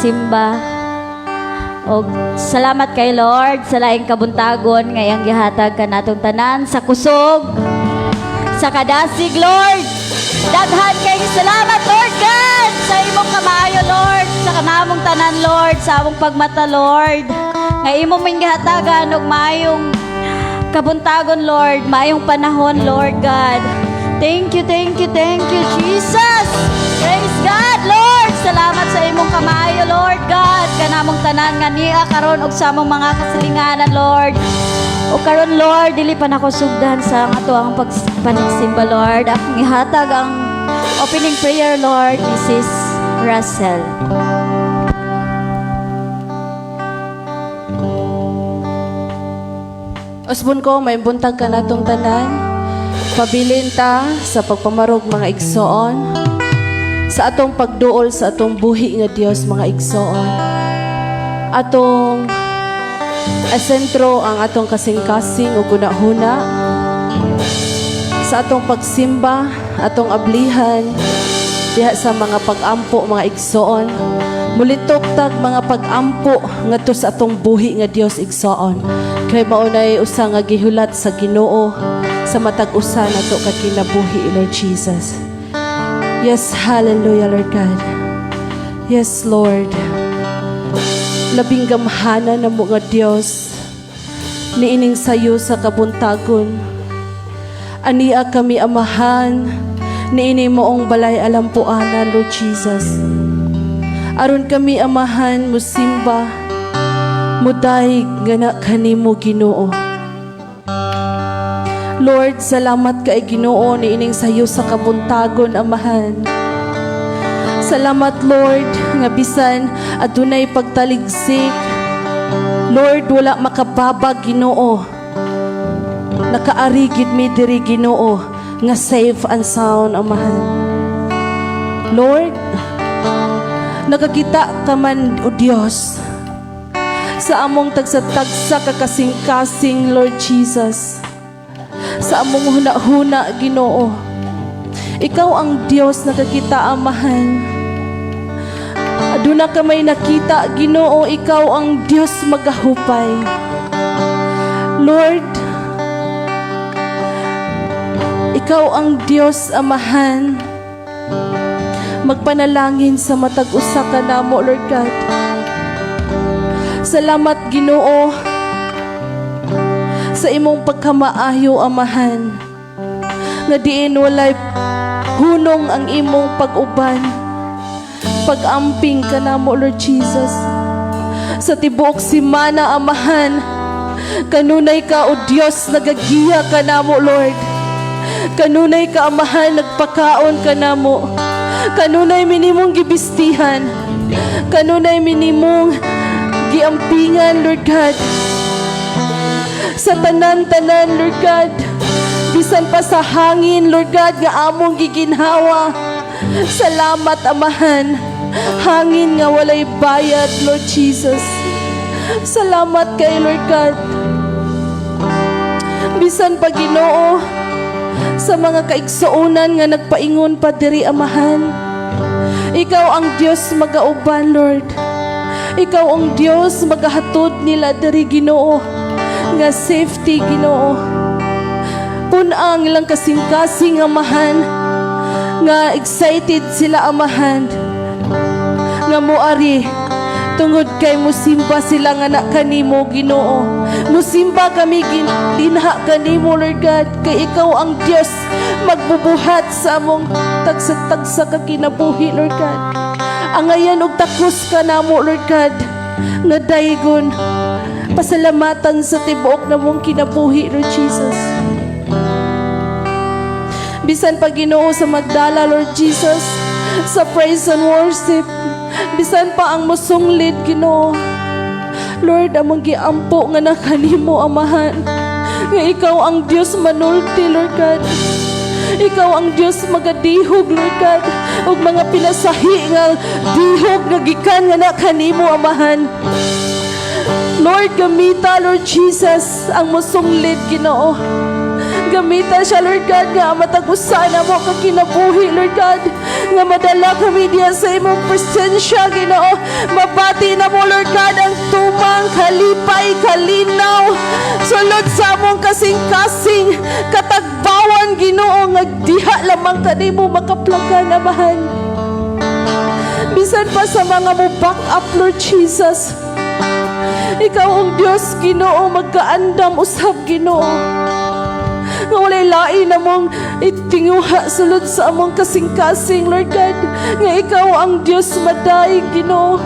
pagsimba. O salamat kay Lord sa laing kabuntagon ngayang gihatag kanatong tanan sa kusog, sa kadasig, Lord. Daghan kay salamat, Lord God, sa imong kamayo, Lord, sa kanamong tanan, Lord, sa among pagmata, Lord. Nga imong may gihatagan og maayong kabuntagon, Lord, maayong panahon, Lord God. Thank you, Jesus. Praise God, Lord. Salamat sa imong kamayo, Lord God. Kanamong tanan nga niya karon og sa among mga kasilinganan, Lord. O karon, Lord, dili pa nako sugdan sa ato ang panagsimba, Lord. Akong ihatag ang opening prayer, Lord, Mrs. Russell. Usbon ko, may buntag ka natong tanan. Pabilin ta sa pagpamarog mga igsoon, sa atong pagduol sa atong buhi nga Dios mga igsoon. Atong asentro ang atong kasing-kasing ug hunahuna sa atong pagsimba, atong ablihan diha sa mga pag-ampo mga igsoon. Mulitok tag mga pag-ampo ngadto sa atong buhi nga Dios igsoon. Kay maunay usa nga gihulat sa Ginoo sa matag usa nato ka kinabuhi, Lord Jesus. Yes, hallelujah, Lord God. Yes, Lord. Labing gamhana na mo nga Dios niining sayo sa kabuntagon. Ania kami amahan niini moong balay alampuanan, Lord Jesus. Aron kami amahan musimba mudayeg nga na kanimo Ginoo. Lord, salamat kay Ginoo niining sayo sa kabuntagon, amahan. Salamat, Lord, nga bisan adunay pagtaligsik, Lord, wala makababag, Ginoo. Nakaarigid mi diri, Ginoo, nga safe and sound, amahan. Lord, nakakita ka man, O Dios, sa among tagsa-tagsa kakasing-kasing, Lord Jesus. Sa among huna-huna, Ginoo. Ikaw ang Dios nakakita, amahan. Aduna ka may nakita, Ginoo, ikaw ang Dios magahupay. Lord, ikaw ang Dios, amahan. Magpanalangin sa matag usa ka namo, Lord God. Salamat, Ginoo, sa imong pagkamaayo, amahan, nga diin walay hunong ang imong pag-uban, pag-amping ka namo, Lord Jesus. Sa tibuok simana, amahan, kanunay ka, O Dios, nagagiya ka namo, Lord. Kanunay ka, amahan, nagpakaon ka namo. Kanunay minimong gibistihan, kanunay minimong giampingan, Lord God. Sa tanan-tanan, Lord God, bisan pa sa hangin, Lord God, nga among giginhawa. Salamat, amahan. Hangin nga walay bayad, Lord Jesus. Salamat kay Lord God. Bisan pa, Ginoo, sa mga kaigsuonan nga nagpaingon pa diri, amahan. Ikaw ang Dios magauban, Lord. Ikaw ang Dios magahatod nila diri, Ginoo, nga safety, Ginoo. Punang ilang kasing-kasing, amahan, nga excited sila, amahan, nga moari tungod kay musimba sila nga na kanimo, Ginoo. Musimba kami dinha kanimo, Lord God, kay ikaw ang Dios magbubuhat sa among tagsa-tagsa ka kinabuhi, Lord God. Angayan og takos ka namo, Lord God, nga daygon pasalamatan sa tibuok na mong kinabuhi, Lord Jesus. Bisan pa, Ginoo, sa magdala, Lord Jesus, sa praise and worship, bisan pa ang musunglid, Ginoo, Lord, among giampo nga na kanimo, amahan, nga ikaw ang Dios manulti, Lord God. Ikaw ang Dios magadihog, Lord God, ug mga pinasahi nga dihog nga gikan nga na kanimo, amahan. Lord, gamita, Lord Jesus, ang musunglid, Ginoo. Gamitan siya, Lord God, nga matag-usan mo kang kinabuhi, Lord God. Nga madala kami diya sa imong presensya, Ginoo. Mabati na mo, Lord God, ang tumang, kalipay, kalinaw. Sulod sa among kasing-kasing, katagbawan, Ginoo, nga diha lamang kanimo makaplagan, Amahan. Bisan pa sa mga mo back up, Lord Jesus. Ikaw ang Diyos, Ginoo, magkaandam usab, Ginoo. Nga walay lain na mong itinguha sulod sa among kasing-kasing, Lord God. Nga ikaw ang Diyos maday, Ginoo.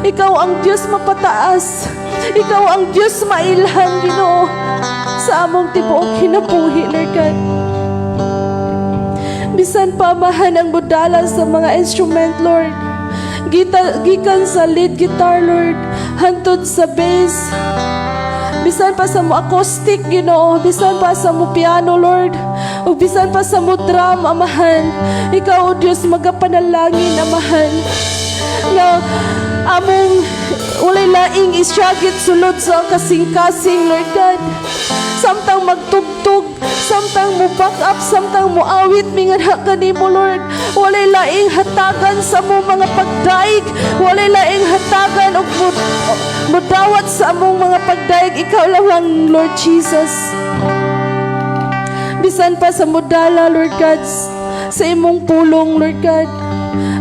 Ikaw ang Diyos mapataas. Ikaw ang Diyos mailhan, Ginoo, sa among tibuok kinabuhi, Lord God. Bisan pa, Amahan, ang budala sa mga instrument, Lord. Gikan sa lead guitar, Lord, hantod sa bass, bisan pa sa mo acoustic, Ginoo, bisan pa sa mo piano, Lord, o bisan pa sa mo drum, Amahan. Ikaw, O Diyos, magapanalangin, Amahan, na among walay laing isyagit sulod sa kasing-kasing, Lord God. Samtang magtugtog, samtang mo back up, samtang mo awit, mingadha kanimo, Lord. Walay laing hatagan sa mo mga pagdaig, walay laing hatagan o mudawat sa among mga pagdaig. Ikaw lamang, Lord Jesus. Bisan pa sa mudala, Lord God, sa imong pulong, Lord God,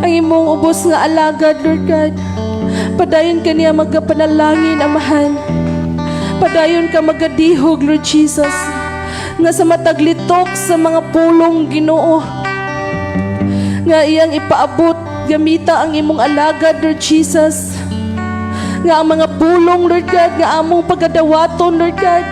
ang imong ubos nga alagad, Lord God. Padayon ka niya magkapanalangin, Amahan. Padayon ka magadihog, Lord Jesus, nga sa mataglitok sa mga pulong, Ginoo, nga iyang ipaabot, gamita ang imong alagad, Lord Jesus, nga ang mga pulong, Lord God, nga among pagadawaton, Lord God,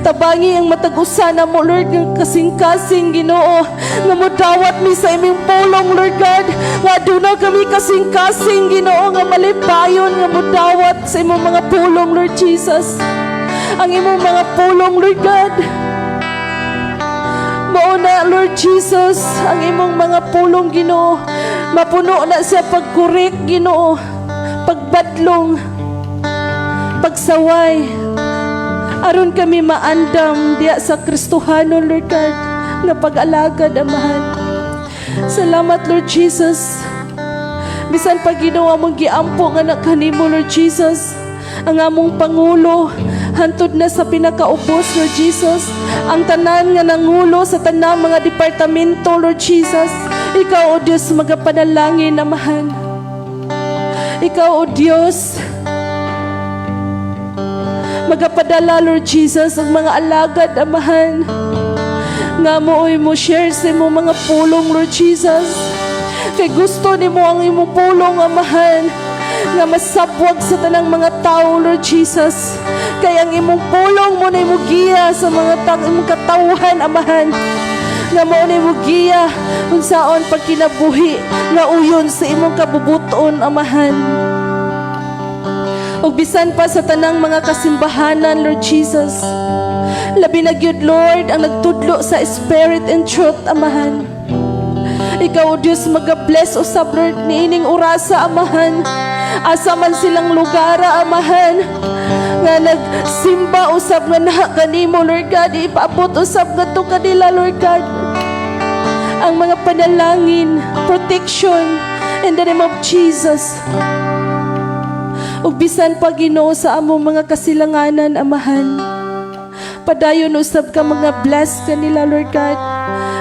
tabangi ang matag-usan mo, Lord, ng kasing-kasing, Ginoo, nga mudawat mi sa imong pulong, Lord God. Nga doon kami kasing-kasing, Ginoo, nga malipayon, nga mudawat sa imong mga pulong, Lord Jesus. Ang imong mga pulong, Lord God, mauna, Lord Jesus, ang imong mga pulong, Ginoo, mapuno na siya pagkurik, Ginoo, pagbadlong, pagsaway, aron kami maandam diya sa Kristohanon, Lord God, nga pag-alagad, Amahan. Salamat, Lord Jesus. Bisan pa, Ginoo, among giampo nga na kanimo, Lord Jesus, ang among Pangulo, hantod na sa pinakaubos, Lord Jesus, ang tanan nga nangulo sa tanang mga departamento, Lord Jesus. Ikaw, O Diyos, magapanalangin, Amahan. Ikaw, O Diyos, magapadala, Lord Jesus, ang mga alagad, Amahan, nga mooy mo share sa imong mga pulong, Lord Jesus. Kay gusto ni mo ang imong pulong, Amahan, nga masabwag sa tanang mga tao, Lord Jesus. Kay ang imong pulong mo na imong giya sa mga imong katawhan, Amahan, nga mo na imong giya unsaon pagkinabuhi nga uyon sa imong kabubuton, Amahan. O bisan pa sa tanang mga kasimbahanan, Lord Jesus, labi na gyud, Lord, ang nagtudlo sa spirit and truth, Amahan. Ikaw, O Diyos, mag-bless usab, Lord, niining orasa, Amahan. Asa man silang lugara, Amahan, nga nagsimba usab nga naha kanimo, Lord God, ipaabot usab nga to kanila, Lord God, ang mga panalangin, protection, in the name of Jesus. Ug bisan pa, Ginoo, sa among mga kasilanganan, Amahan, padayon usab ka mga bless kanila, Lord God,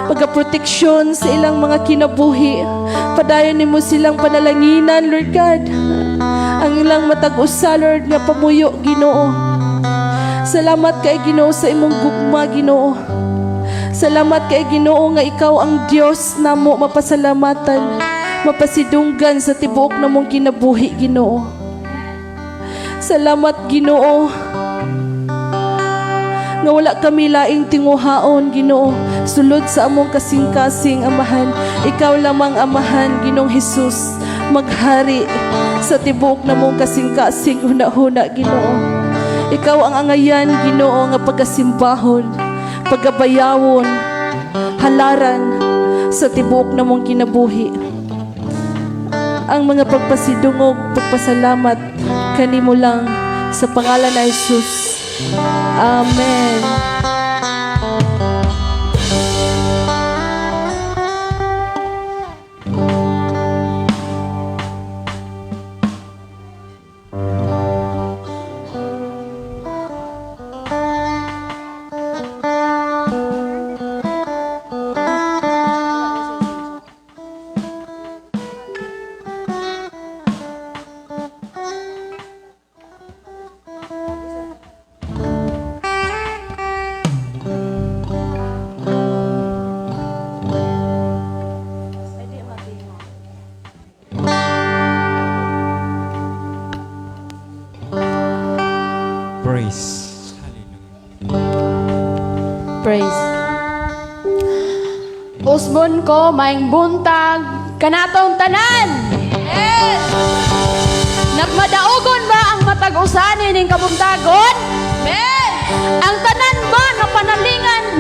pagka-proteksyon sa ilang mga kinabuhi. Padayon nimo silang panalanginan, Lord God, ang ilang matag-usa, Lord, nga pamuyo, Ginoo. Salamat kay Ginoo sa imong gugma, Ginoo. Salamat kay Ginoo nga ikaw ang Dios namo mapasalamatan, mapasidunggan sa tibuok namong kinabuhi, Ginoo. Salamat, Ginoo, nga wala kami laing tinguhaon, Ginoo, sulod sa among kasing-kasing, Amahan. Ikaw lamang, Amahan, Ginoong Hesus, maghari sa tibuok namong kasing-kasing huna-huna, Ginoo. Ikaw ang angayan, Ginoo, nga pagkasimbahon, paggabayawon, halaran sa tibuok namong kinabuhi. Ang mga pagpasidungog, pagpasalamat kanimo lang sa pangalan ni Jesus. Amen. Praise. Praise. Usbon ko maing buntag kanatong tanan. Yes. Nagmadaugon ba ang matag usani ning kabuntagon? Amen. Ang tanan ba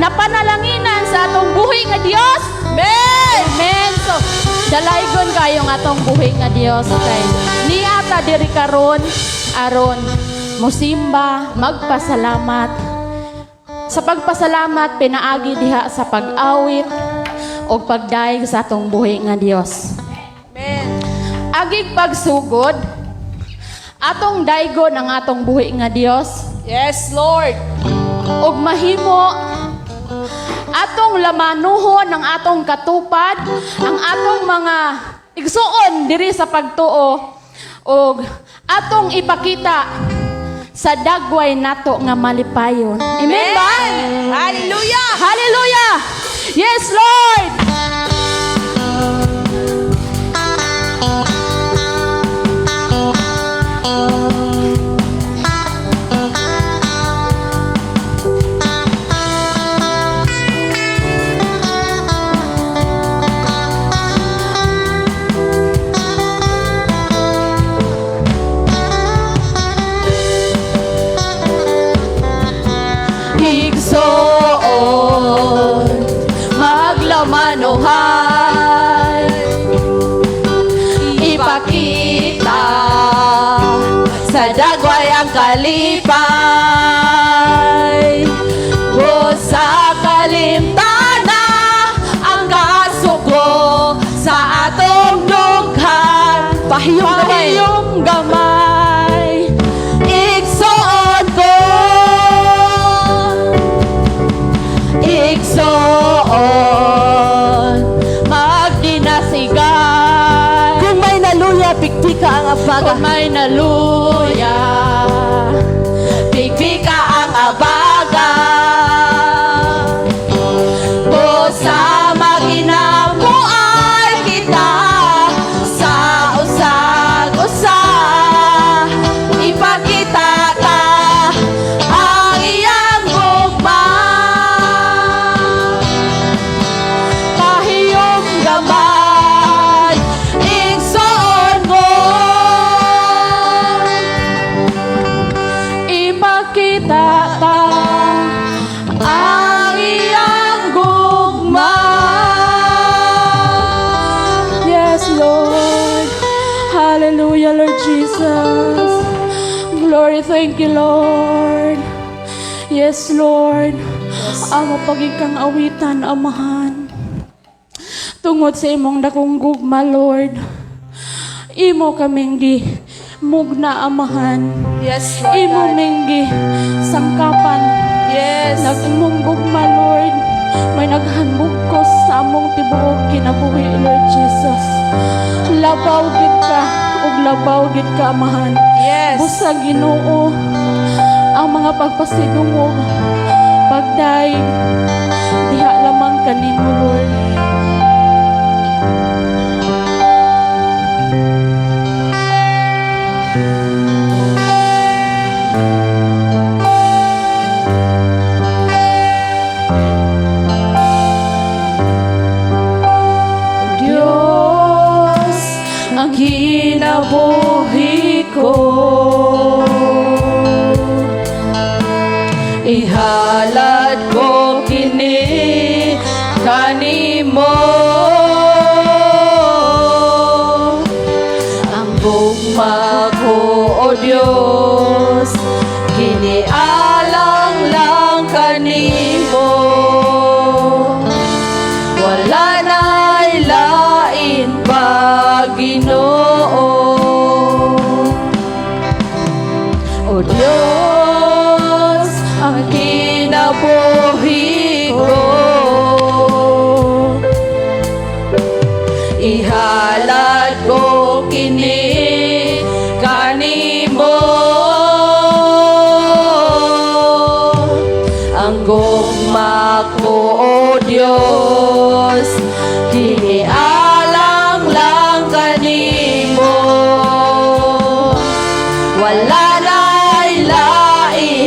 napanalanginan sa atong buhi nga Dios? Amen. Amen. So, dalaygon kayo nga atong buhi nga Dios kay niata diri karon aron musimba, magpasalamat. Sa pagpasalamat pinaagi diha sa pag-awit o pagdaig sa atong buhi nga Dios. Amen. Agig pagsugod atong daygon ang atong buhi nga Dios. Yes, Lord. Og mahimo atong lamanuhon ang atong katupad, ang atong mga igsuon diri sa pagtuo og atong ipakita sa dagway nato nga malipayon. Amen ba? Hallelujah! Hallelujah! Yes, Lord! Igsoon, maglamanuhan, ipakita sa dagway ang kalipay. Sa kalimtana ang kasugo sa atong dughan. Pahiyong gamay, igsoon ko. Igsoon, magdinasigan. Kung may naluya, pikpi ka ang abaga. Kung may naluya, pikpi ka ang abaga. Busa maginamo ay kita sa usag-usa. Ipakita ka ang iyang gugma. Pahiyong gamay, igsoon mo. Ipakita ka ang iyang gugma. Yes, Lord. Hallelujah, Lord Jesus. Glory, thank you, Lord. Yes, Lord. Amo pagikang awitan, Amahan. Tungod sa imong dakong gugma, Lord. Imo kaming gi mugna, Amahan. Yes, Lord Imo God. minggi sangkapan. Yes. Nag-imong gugma, Lord. May naghanbugkos sa among tibuok kinabuhi, Lord Jesus. Labaw gid ka, ug labaw gid ka, Amahan. Yes. Busa Ginoo ang mga pagpasidungog, pagday, diha lamang kanimo, Lord. Diyos, ang kinabuhi ko, ihalad ko kini kanimo. Ang gugma ko, O Diyos, kinialang lang kanimo. Wala na'y lain pa, Ginoo. O Diyos, ang kinabuhi ko, ihalad ko kini kanimo. Ang gugma ko, O Diyos, kinialang lang kanimo. Wala na'y lain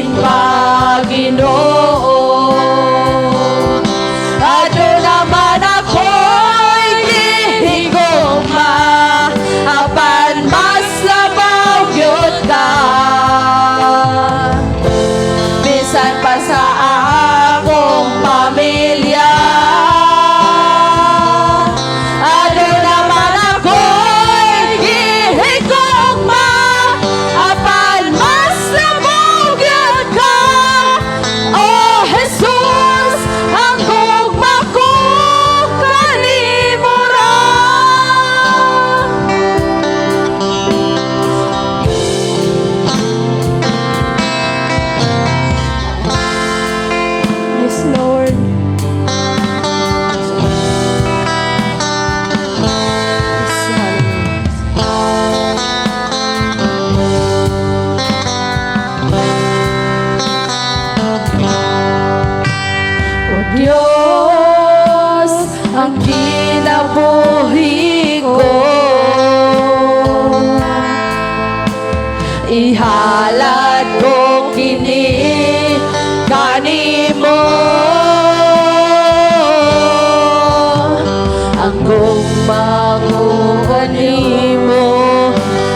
ihalad ko kini kanimo. Ang gugmakuan nimo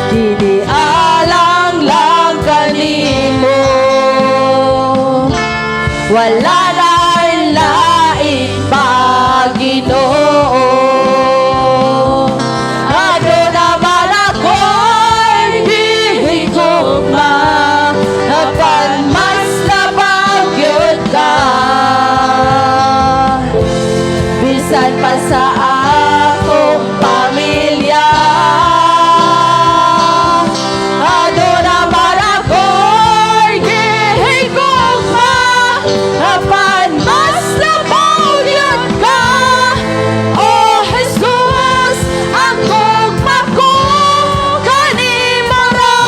kini alang lang kanimo. Wala na lain pa Ginoo. Ano naman ako'y gihigugma, apan mas nabagyod ka. Bisan pa sa akong pamilya, ano naman ako'y gihigugma, apan mas nabagyod ka. Oh Jesus, ang gugma ko kanimo ra.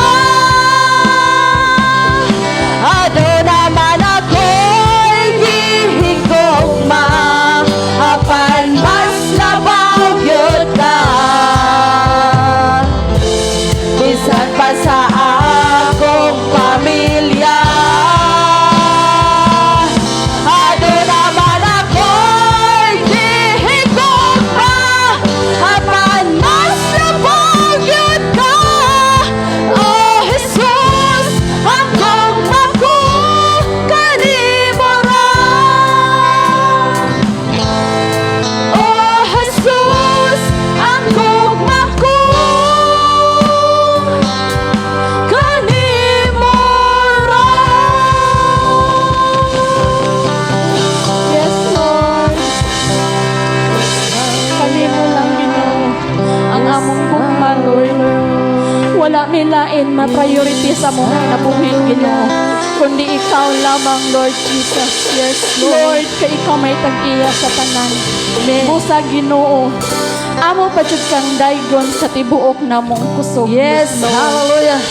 Ano naman ako'y gihigugma, apan mas nabagyod ka. Bisan pa sa akong pamilya, ano naman ako'y gihigugma, apan mas nabagyod ka. Oh Jesus, ang gugma ko kanimo ra. Oh Jesus, ang gugma ko kanimo ra. Yes, Lord. Kanimo lang, Ginoo. Ang among gugma, Lord. Wala milain ma-priority sa mong nabuhin, Ginoo. Kundi ikaw lamang, Lord Jesus. Yes, Lord. Kay ikaw may tag-iya sa tanan. Busa, Ginoo. Amo pa jud kang daygon sa tibuok namong kusog. Yes, Lord. hallelujah.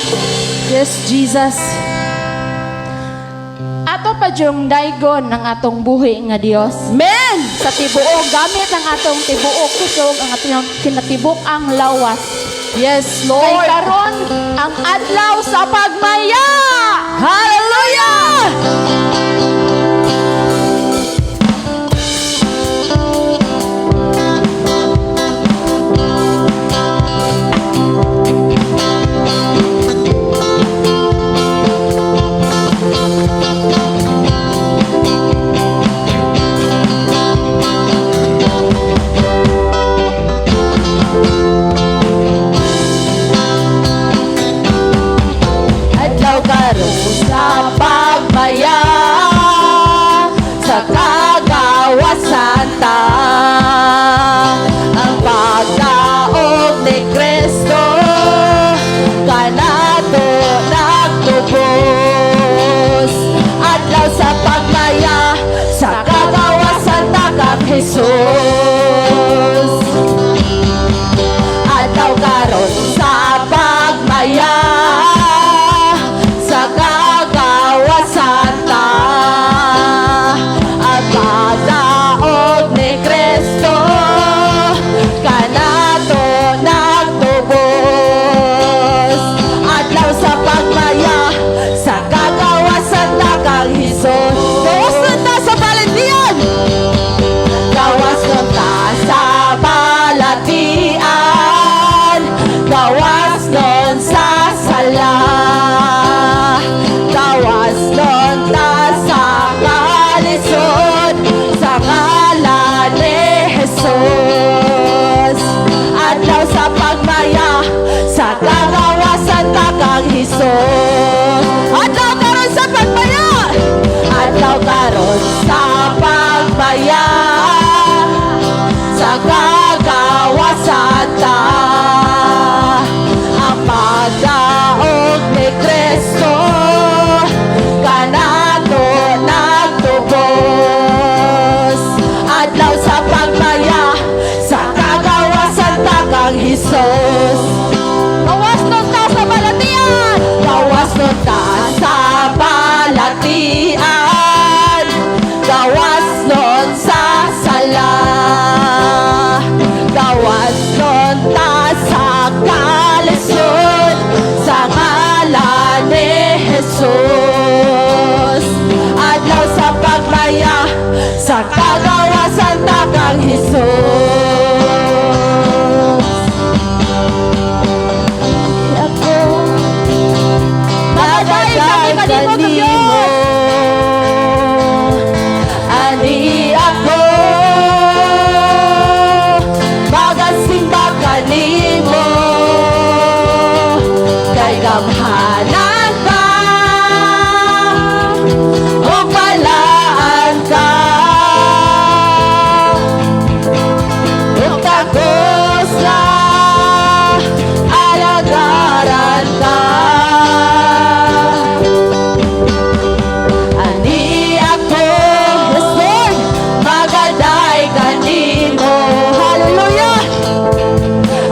Yes, Jesus. Ato pa jung daygon ng atong buhi nga Dios. Amen. Sa tibuok, gamit ang atong tibuok kusog, ang atong kinatibuk ang lawas. Yes, Kay Lord. karon ang adlaw sa pagmaya. Hallelujah. Adlaw karon sa pagmaya, sa kagawasan ta, ang pagdaog ni Kristo kanato nagtubos. Adlaw sa pagmaya, sa kagawasan ta kang Jesus. Adlaw karon sa pagmaya, sa kagawasan ta, ang pagdaog ni Kristo kanato nagtubos. Adlaw sa pagmaya, sa kagawasan ta kang Jesus. Gawas nun ta sa balentian, gawas nun ta sa balatian, gawas nun sa sala, gawas nun ta sa kalisod, sa ngalan ni Jesus. Adlaw sa pagmaya, sa kagawasan ta kang Jesus. Adlaw karon sa pagmaya, adlaw karon sa pagmaya, sa kagawasan ta, ang pagdaog ni Kristo kanato nagtubos. Adlaw sa pagmaya, sa kagawasan ta kang Jesus. Gawas nun ta sa balatian, gawas kanimo, kanimo. Ani ako magasimba kanimo kay gamhanan ka o palaan ka ug tagos na alagaran ka. Ani ako, yes Lord, magaday kanimo. Hallelujah!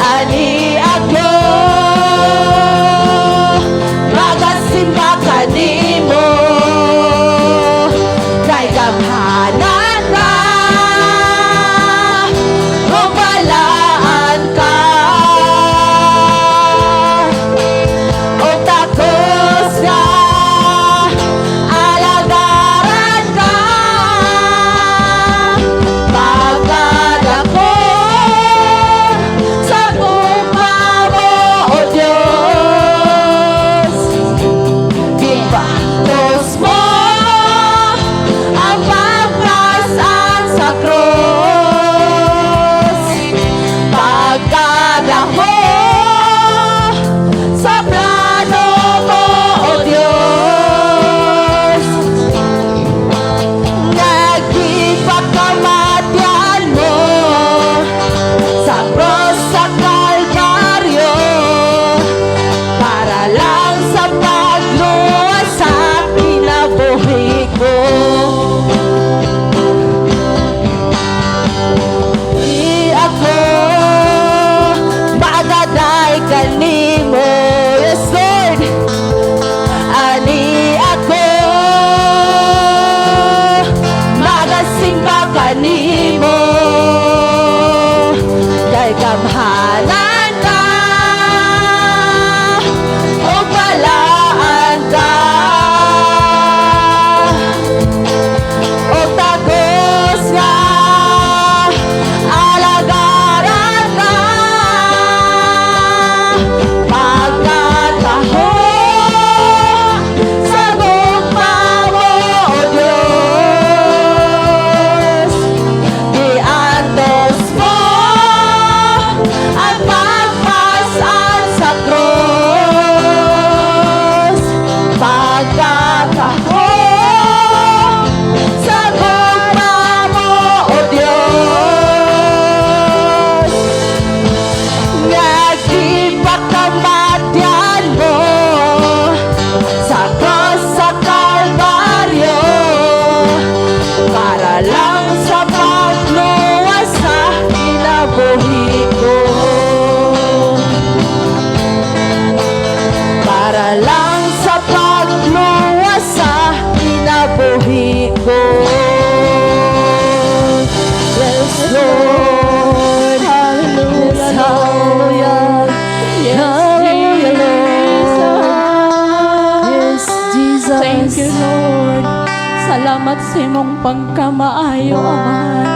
Ani ako, magasimba kanimo kay gamhanan ka o balaan ka o takos ka alagaran ka pagkat ako sa gugma mo, O Diyos. Gibantos mo ang pagpasan sa krus pagkat ako sa plano mo, O Diyos. Nagipagkamatyan mo sa krus sa Kalbaryo para lang sa pagluwas sa kinabuhi ko. Di ako magaday kanimo, yes Lord. Ani ako magasimba kanimo kay gamhanan ka o balaan ka o tagos ka alagaran ka pagkat ako sa gugma mo, O Diyos. Giantos mo ang pagpasan sa krus pagkat ako sa gugma mo, O Diyos. Nagipagkamatyan mo sa krus sa Kalbaryo para lang sa pagluwas sa kinabuhi ko. Para lang sa pagluwas sa kinabuhi ko. Yes, Lord. Hallelujah, hallelujah. Hallelujah, Lord. Yes, Jesus. Thank you, Lord. Salamat sa imong pagkamaayo, Amahan.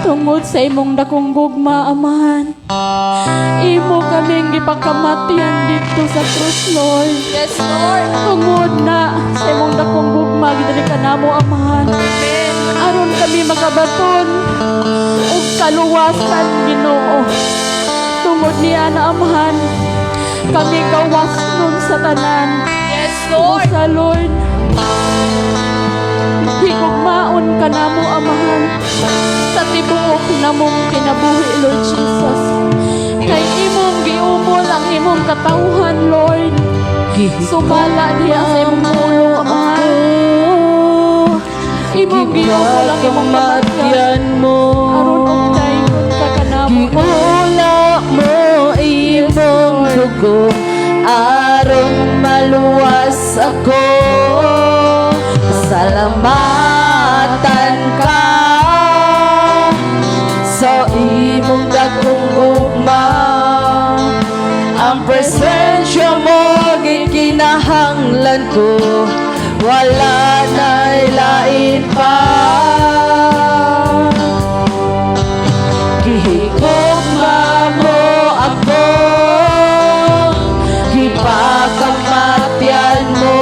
Tungod sa imong dakong gugma, Amahan. Imo kaming gipakamatyan dito sa krus, Lord. Yes, Lord. Tungod na sa imong dakong gugma, gidali ka namo, Amahan. Aron kami makabaton ug kaluwasan, Ginoo. Tungod niya na, Amahan, kami gawas nun sa tanan. Yes, Lord. Sa Lord, higugmaon ka namo, Amahan, sa tibuok namong kinabuhi, Lord Jesus. Kay imong giumol ang imong katauhan, Lord. Sumala diya sa imong pulong, Amahan. Imong giumol ang imong kamatyan mo. aron og dayon ka kanamo. Giula mo imong dugo aron maluwas ako. Salamatan ka sa imong dakong gugma. Ang presensya mo gikinahanglan ko, wala na'y lain pa. Gihigugma mo ako, gipakamatyan mo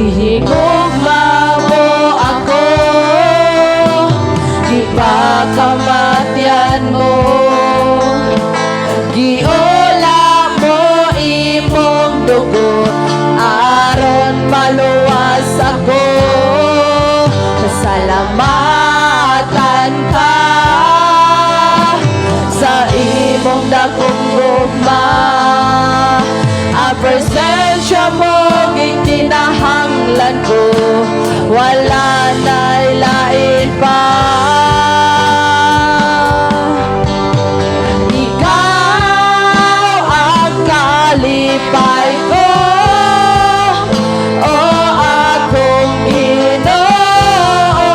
Gihigugma mo ako, di pa kamatyan mo. Giula mo imong dugo, aron maluwas ako. Salamatan ka sa imong dakong gugma. Ang presensya mo gikinahanglan ko, wala na'y lain pa. Ikaw ang kalipay ko, o akong Ginoo.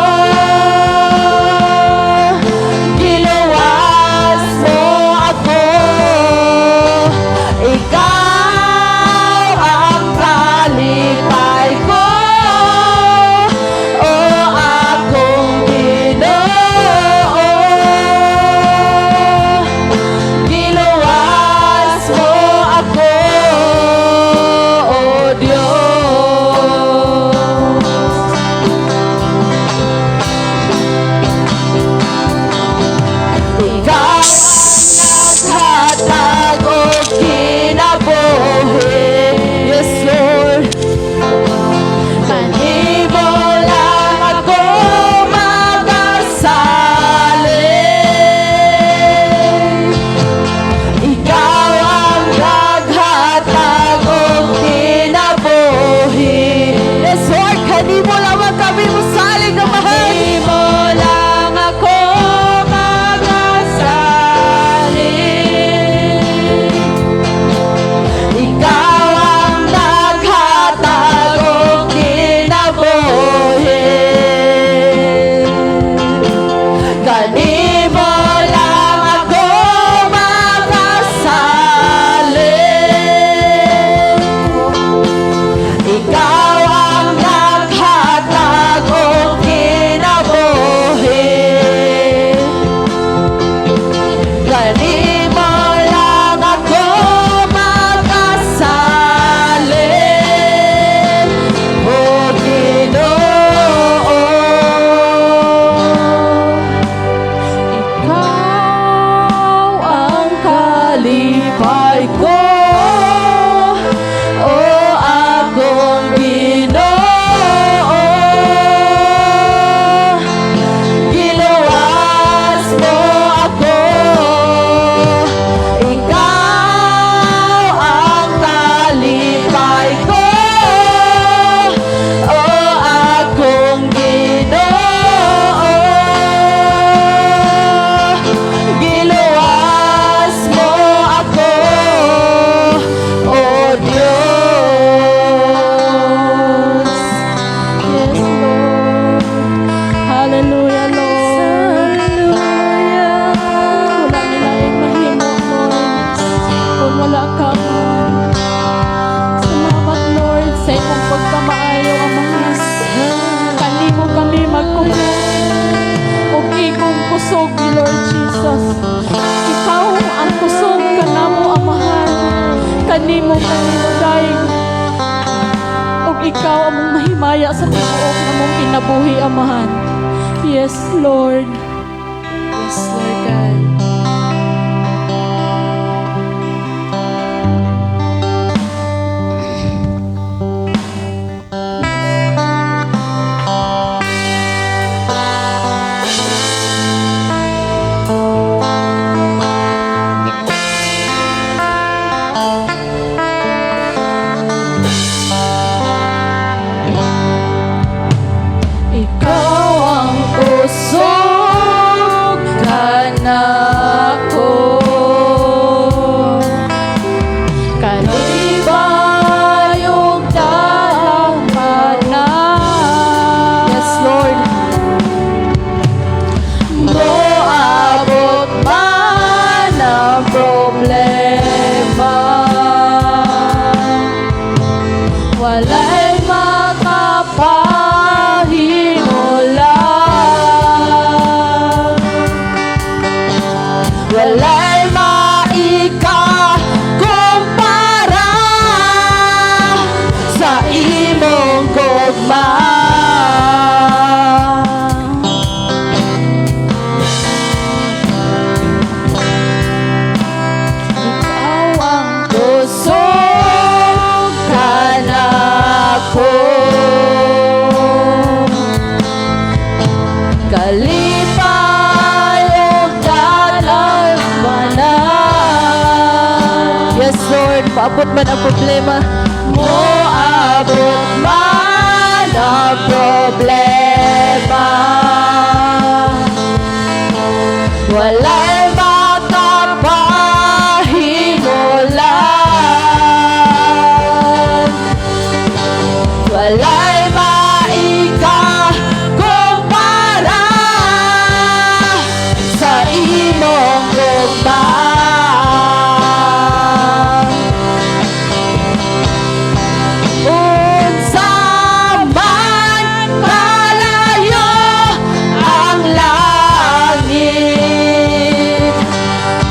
Giluwas mo ako, ikaw ang kalipay ko, o akong Ginoo. Giluwas mo ako, o Diyos. Ikaw naghatag og kinabuhi, yes Lord. Kanimo lang ako magasalin. Ikaw ang naghatag og kinabuhi, yes Lord. Kanimo lamang kami musalig na mahal. Kanimo lang ako magasalin. Ikaw ang naghatag og kinabuhi. Kanimo lang ako magasalin. Ikaw ang naghatag og kinabuhi. Kanimo lang ako magasalin, o Ginoo. Ikaw ang kalipay ko, o akong Ginoo. Giluwas mo ako, ikaw ang kalipay ko, o akong Ginoo. Giluwas mo ako, o Diyos. Yes, Lord. Hallelujah, Lord. Wala nilaing mahimo, Lord. Kung wala ka, Lord. Salamat, Lord, sa imong pagkamaayo, Amahan. Kanimo kami magkulong. O ikong kusog ni Lord Jesus. Ikaw ang kusog ka namo, Amahan. Kanimo daig. O ikaw ang mong mahimaya sa tibuok na mong kinabuhi, Amahan. Yes, Lord. Yes, Lord God. Ikaw ang kusog kanako, kalipay ug talambanan. Yes, Lord. Moabot man ang problema, walay makapahimulan. Walay maika kumpara sa imong Maabot man ang problema. Moabot man ang problema, wala'y makapahimulan, wala'y maikakumpara sa imong gugma. Unsa man kalayo ang langit,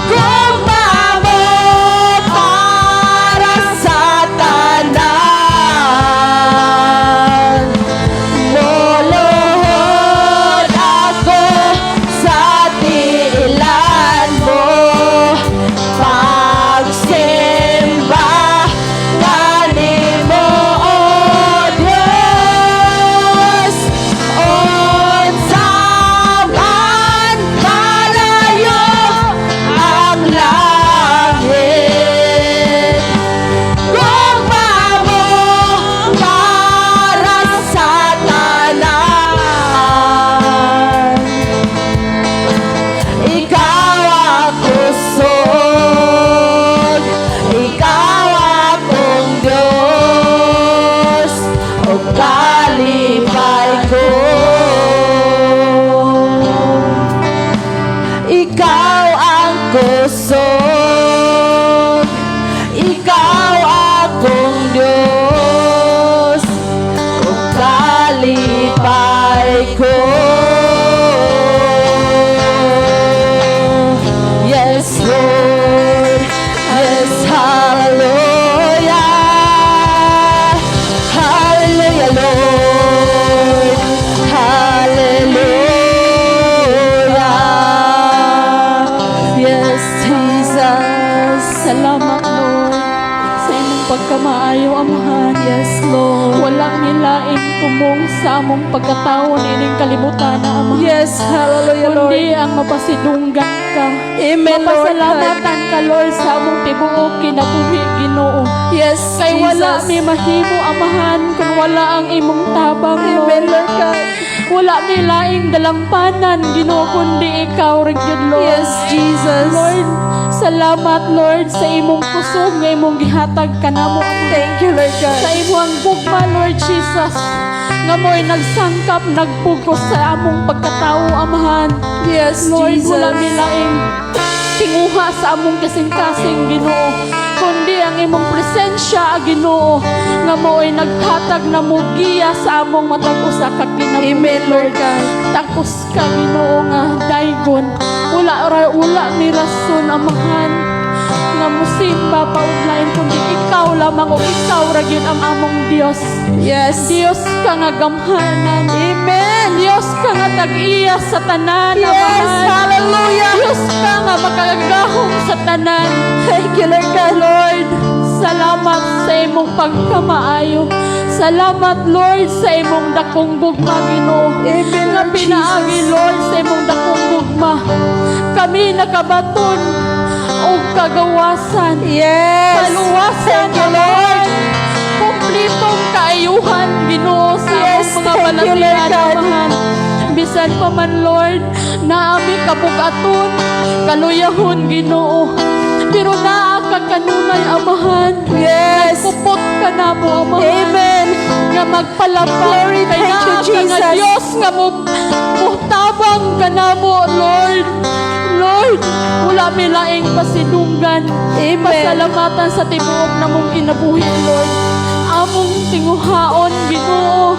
kung maabot para sa tanan, muluhod ako sa tiilan mo, pagsimba kanimo, O Diyos. Unsa man kalayo ang langit, kung maabot para sa tanan, ikaw ang kusog, ikaw akong Diyos, o kalipay ko. Ikaw ang kusog, ikaw akong Diyos, o kalipay ko. Yes, Lord. Yes, hallelujah. Hallelujah, Lord. Hallelujah. Yes, Jesus. Salamat, Lord, sa imong pagkamaayo, Amahan. Yes, Lord. Walang nilaing tumong sa among pagkataon ining kalibutan na, Amahan. Yes, hallelujah, Lord. Kundi ang mapasidunggan ka. Amen, Lord. Mapasalamatan ka, Lord, sa among tibuok kinabuhi, Ginoo. Yes, Kay wala Jesus. mi mahimo, Amahan, kung wala ang imong tabang, Amen, Lord. Lord God. Wala mi laing dalampanan, Ginoo, kundi ikaw rin yun, Lord. Yes, Jesus. Lord, salamat, Lord, sa imong kusog nga imong gihatag kanamo, Ama. Thank you, Lord God. Sa imong bugma, Lord Jesus, nga mo'y nagsangkap, nagpugos sa among pagkatao, Amahan. Yes, Lord, Jesus. wala mi laing tinguha sa among kasing-kasing, Ginoo, kundi ang imong presensya, Ginoo, nga mo'y naghatag na mugiya sa among matag usa ka kinabuhi. Amen, Lord God. Takos ka, Ginoo, nga daygon. Wala ni rason, Amahan, nga musimba pauglain, kundi ikaw lamang o ikaw ra gyud ang among Dios. Yes. Diyos ka nga gamhanan. Amen. Diyos ka nga tag-iya sa tanan, Yes, Amahan. hallelujah. Diyos ka nga makagahom sa tanan. Thank you, Lord God. Lord, salamat sa imong pagkamaayo. Salamat, Lord, sa imong dakong gugma, Ginoo. Amen, Nga Lord pinaagi, Jesus. Lord, sa imong dakong gugma. Kami nakabaton o kagawasan. Yes. Paluwasan, Thank you, Lord. Lord. Kumplitong kaayuhan, Ginoo, sa Yes, among mga thank you, Lord balatian, God. Amahan. Bisan pa man, Lord, na ami kabugaton, kaluyahon, Ginoo. Pero naa ka kanunay, Amahan. Yes. Kupot ka na mo, Amahan. Amen. Nga magpalapag. Glory, Kay thank you, naa ka nga Jesus. Diyos nga muhtabang ka na mo, Lord. Lord, wala mi laing pasidunggan. Amen. Pasalamatan sa tibuok na mong kinabuhi, Lord. Among tinguhaon, Ginoo,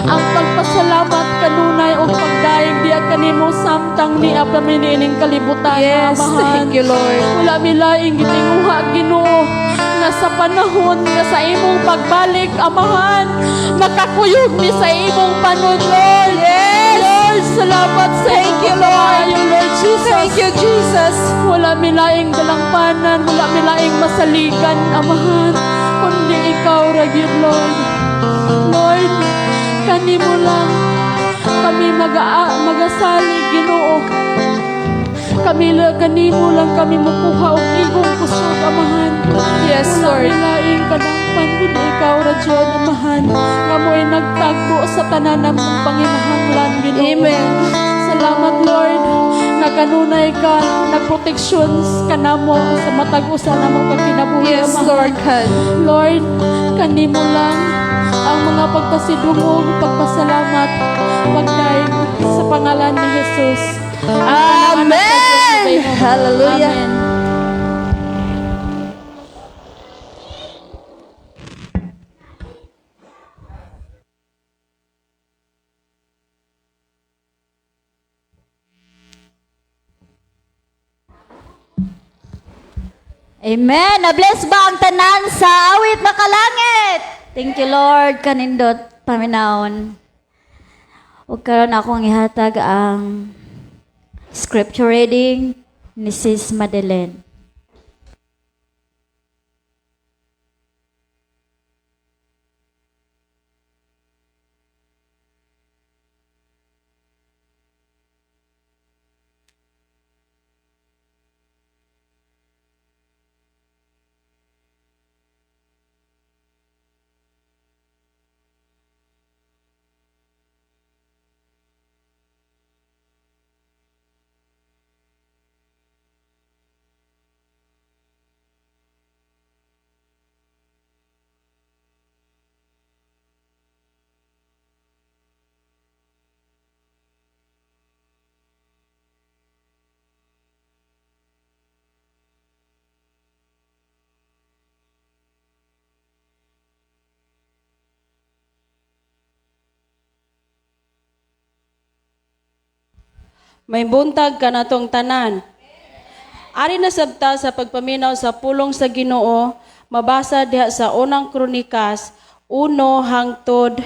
ang pagpasalamat kanunay o pagdaig diya kanimo samtang ni apaminining kalibutan, Yes, Amahan. thank you, Lord. Wala mi laing gitinguha, Ginoo, nga sa panahon nga sa imong pagbalik, Amahan, makakuyog mi sa imong panon, Lord. Yes. Lord, salamat sa Thank you, imong Lord. pagpaayo, Lord Jesus. Thank you, Jesus. Wala mi laing dalampanan, wala mi laing masaligan, Amahan, kundi ikaw ra gyud, Lord. Lord, kanimo lang kami magasalig, Ginoo. Kanimo lang kami mukuha og igong kusog, Amahan. Yes, Lord. Laing kadangpan kun ikaw ra Diyon, Amahan. Nga mo'y nagtagpo sa tanan namong panginahanglan, Ginoo. Amen. Salamat, Lord, nga kanunay ka nagproteksyon kanamo sa matag usa namong pagkinabuhi, Yes, Amahan. Lord God. Lord, kanimo lang ang mga pagpasidungog, pagpasalamat, pagdaig sa pangalan ni Jesus. Amen! Hallelujah. Amen. Amen. Na-bless ba ang tanan sa awit makalangit? Thank you, Lord. Kanindot, paminaon. Huwag karon akong ihatag ang scripture reading ni Sis Madeleine. May buntag ka natong tanan. Ari na sabta sa pagpaminaw sa pulong sa Ginoo, mabasa diha sa unang Kronikas 1-9.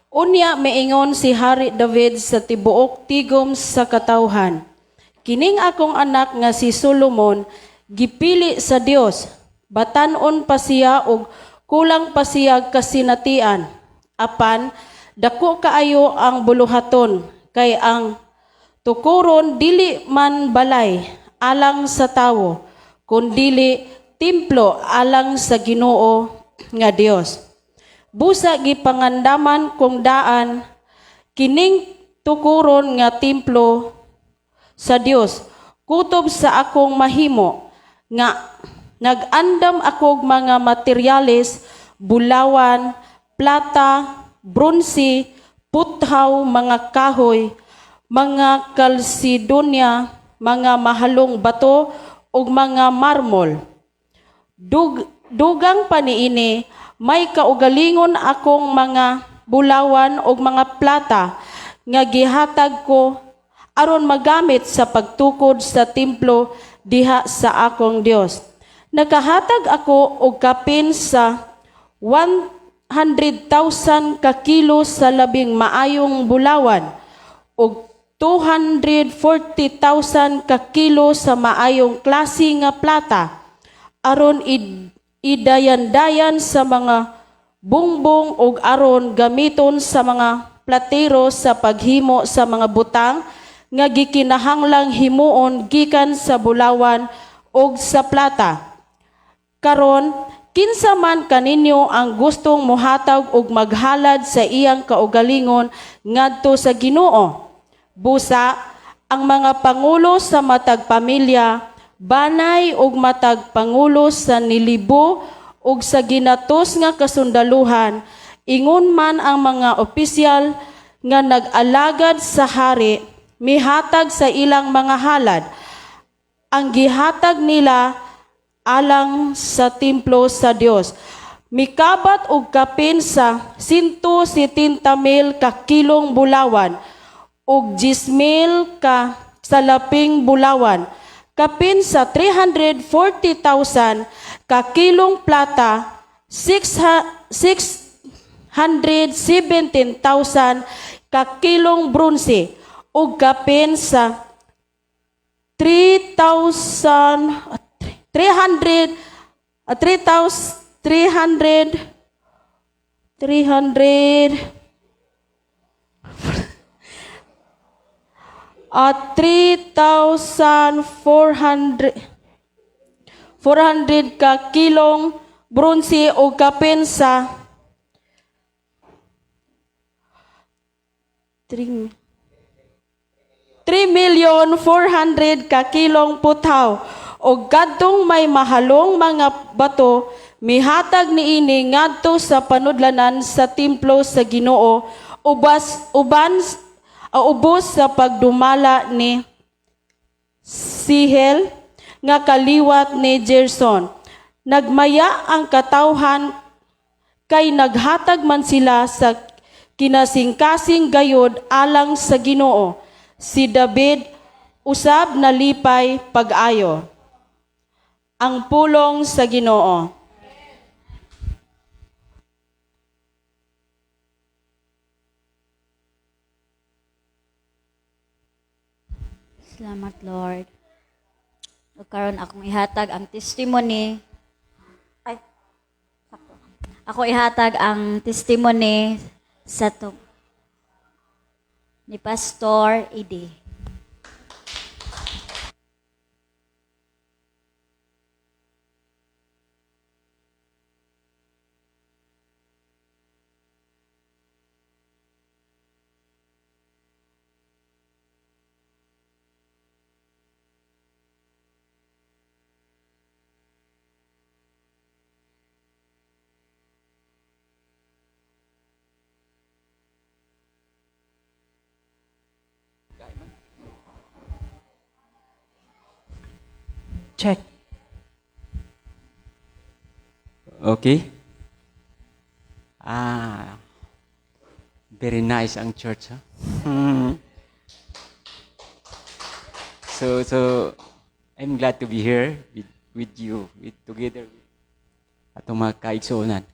Unya miingon si Hari David sa tibuok tigom sa katawhan. Kining akong anak nga si Solomon gipili sa Dios. Batan-on pa siya og kulang pa siya kasinatian. Apan dako kaayo ang buluhaton kay ang tukuron dili man balay alang sa tawo kundili templo alang sa Ginoo nga Dios. Busa gipangandaman kong daan kining tukuron nga templo sa Dios kutob sa akong mahimo nga nag-andam akog mga materyales bulawan, plata, bronze, puthaw, mga kahoy, mga kalsidonia, mga mahalong bato ug mga marmol. Dugang pa niini may kaugalingon akong mga bulawan ug mga plata nga gihatag ko aron magamit sa pagtukod sa templo diha sa akong Dios. Nakahatag ako og kapin sa 100,000 ka kilo sa labing maayong bulawan ug 240,000 ka kilo sa maayong klase nga plata aron idayan-dayan sa mga bungbong ug aron gamiton sa mga platero sa paghimo sa mga butang nga gikinahanglang himuon gikan sa bulawan ug sa plata. Karon kinsa man kaninyo ang gustong mohatag og maghalad sa iyang kaugalingon ngadto sa Ginoo. Busa ang mga pangulo sa matag pamilya, banay og matag pangulo sa nilibo ug sa ginatos nga kasundaluhan, ingon man ang mga opisyal nga nag-alagad sa hari, mihatag sa ilang mga halad. Ang gihatag nila alang sa templo sa Dios. Mikabat og kapin sa 170,000 ka kilong bulawan og 10,000 ka salaping bulawan. Kapin sa 340,000 ka kilong plata, 617,000 ka kilong bronze ug kapin sa 300 at 3,400 ka kilong bronze o kapensa 3,400,000 ka kilong putaw o kadtong may mahalong mga bato mihatag niini ngadto sa panudlanan sa templo sa Ginoo ubos sa pagdumala ni Sihel nga kaliwat ni Gerson. Nagmaya ang katawhan kay naghatag man sila sa kinasingkasing gayod alang sa Ginoo. Si David usab nalipay pag-ayo. Ang pulong sa Ginoo. Salamat, Lord. O karon akong ihatag ang testimony. Ay, sakto. Ako ihatag ang testimony sa to ni Pastor Edi. Check. Okay. Very nice ang church, ha? So I'm glad to be here with you, together with atong mga kaigsuonan.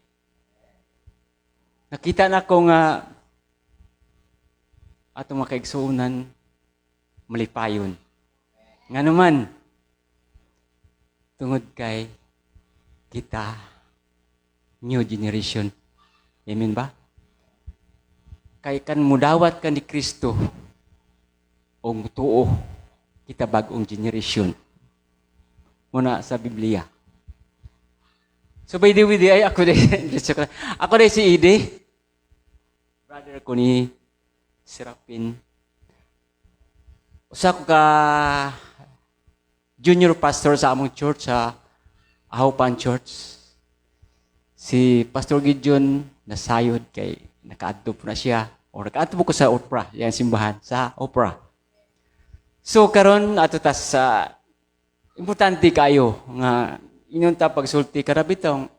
Nakita na ko nga atong mga kaigsuonan malipayon. Nga naman, tungod kay kita, new generation. Amen ba? Kay kan mudawat ka ni Kristo, o tuo, kita bagong generation. Muna sa Biblia. So by the way, ako din si Ide, brother ko ni Serapin. Usa ko ka junior pastor sa among church, sa Ahupan Church. Si Pastor Gideon nasayod kay nakaadto na siya, o nakaadto ko sa opera, yung simbahan sa opera. So karon ato ta sa importante kayo nga inunta pagsulti karabitong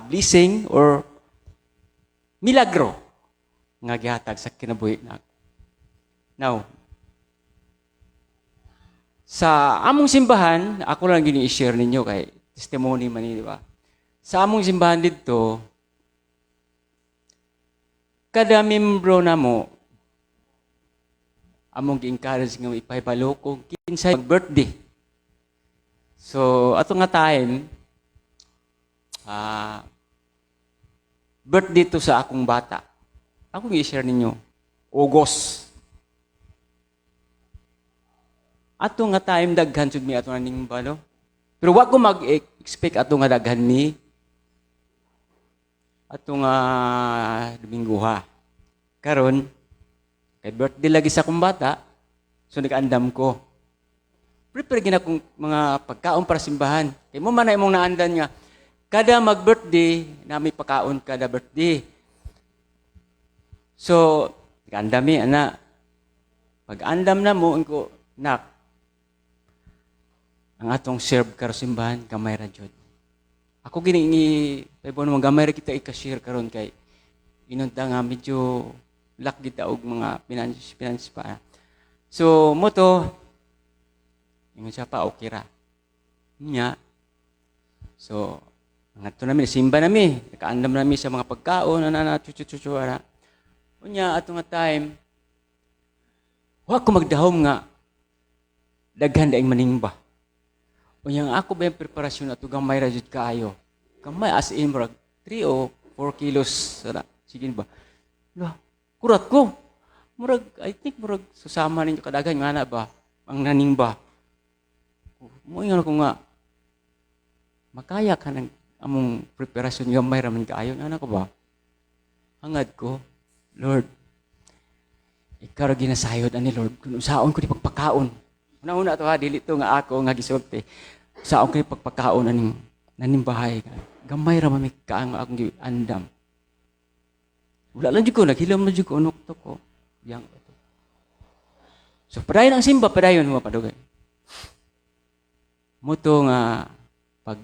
blessing or milagro nga gihatag sa kinabuhi na. Now, sa among simbahan, ako lang gini-share ninyo kay testimony man ni, di ba? Sa among simbahan dito, kada membro na mo, among gi-encourage nga ipahibalo kung kinsay birthday. So, ato nga time, birthday to sa akong bata. Ako gi-share ninyo, August. Ato nga time, daghan sud mi ato na ning balo. Pero wag ko mag-expect ato nga daghan mi ato nga Domingguha. Karon, kay birthday lagi sa akong bata, so nag-andam ko. Prepare gina kong mga pagkaon para simbahan. Kay mo man na imong naandan nga, kada mag-birthday, na may pagkaon kada birthday. So, nag-andam mi, ana. Pag-andam na mo, ko, nak, ang atong serve karo simbahan, kamay ra jud. Ako gini paybo mo gamay ra kita i-share karon kay inunta nga medyo lak kita og mga finance pa. So mo to ingon siya pa okay ra. Nya. So ngadto nami simba nami, nakaandam nami sa mga pagkaon na chuchu ara. Unya ato nga time wa ko magdahom nga daghan daing manimba. Unyang ako ba yung preparasyon ato gamay ra jud kaayo. Gamay as in murag 3 o 4 kilos. Sige ba? Kurat ko. I think murag susama ninyo kadagan nga na ba ang naningba. Mo ingon ko nga makaya ka ng among preparasyon gamay raman kaayo ana ko ba. Hangad ko, Lord, ikaw ra ginasayod ani Lord kun usaon ko di pagpakaon. Una-una to ha dili to nga ako nga gisulti. Usaon ko di pagpakaon aning bahay. Gamay ra man mi kaang akong giandam. Wala lang jud ko naghilam na jud ko unok to ko. Yang ito. So padayon ang simba padayon mo padugay. Muto nga pag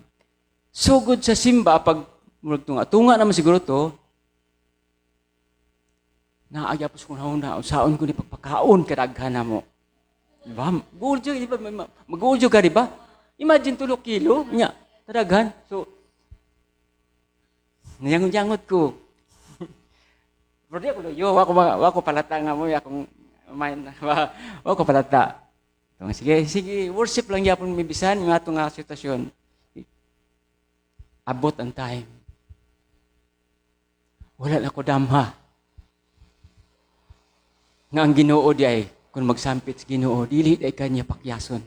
sugod sa simba pag murag tunga naman siguro to naagyapos ko na usaon ko ni pagpakaon kadaghan na mo. Diba? Maguljo, di ba? Maguljo ka, di ba? Imagine 2 kilo nya kadaghan. So nayangot-yangot ko. Pero di ako loyo, wako palata nga mo akong mind wako palata. Sige, worship lang yapon mibisan yung atong nga sitwasyon. Abot ang time. Wala na ko damha. Nga ang Ginoo di ay, kung magsampit sa Ginoo, dili ay kanya pakyason.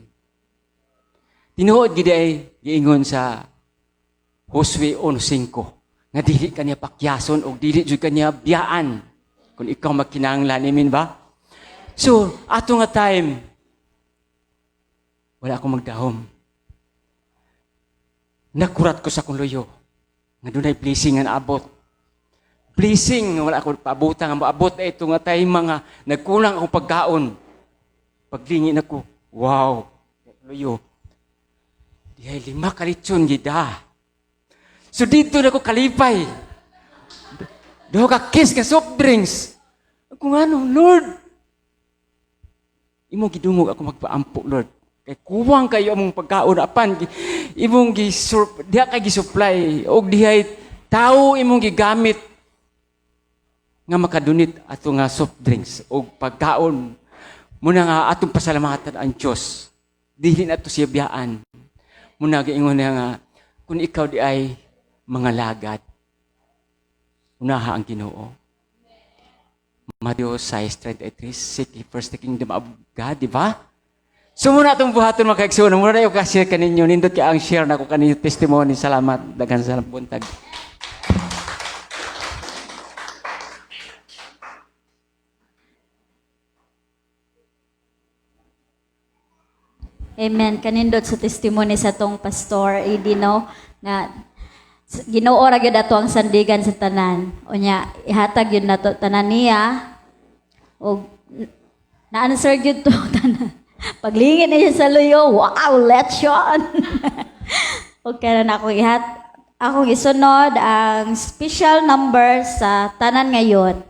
Tinuod gid ay giingon sa Josue 1:5 nga dili kanya pakyason o dili jud kanya biyaan kung ikaw magkinahanglan imin ba? So, ato nga time, wala akong magdahom. Nakurat ko sa kong loyo. Nga doon ay blessing nga naabot. Blessing nga wala akong paabotang. Ang maabot ay ito nga tayo mga nagkulang akong pagkaon. Paglingin ako, wow, loyo. Di ay 5 kalitsyon gida. So dito na ko kalipay. Doon ka kiss ka soft drinks. Ako nga no, Lord. Imo gidungog ako magpaampo, Lord. Kay kuwang kayo among pagkaon apan imong diha kay gisupply og dihay tao imong gigamit nga makadunit ato nga soft drinks og pagkaon muna nga atong pasalamatan ang Dios. Dili na to siya biyaan. Muna giingon nga kung ikaw di ay mga lagad unaha ang Ginoo. Matthew 6:33 seek ye first the kingdom of God, di ba? So muna itong buhaton mga kaigsoon. Muna na yung share kaninyo. Nindot ka ang share na ko kaninyo testimony. Salamat. Dagan sa buntag. Amen. Kanindot sa testimony sa tong Pastor Edino nga Ginoo ra gyud ato ang sandigan sa tanan. Unya ihatag yun nato tanan niya og na-answer gyud to tanan. Paglingin niya sa luyo, wow, let's yun. Okay na ako akong isunod ang special number sa tanan ngayon.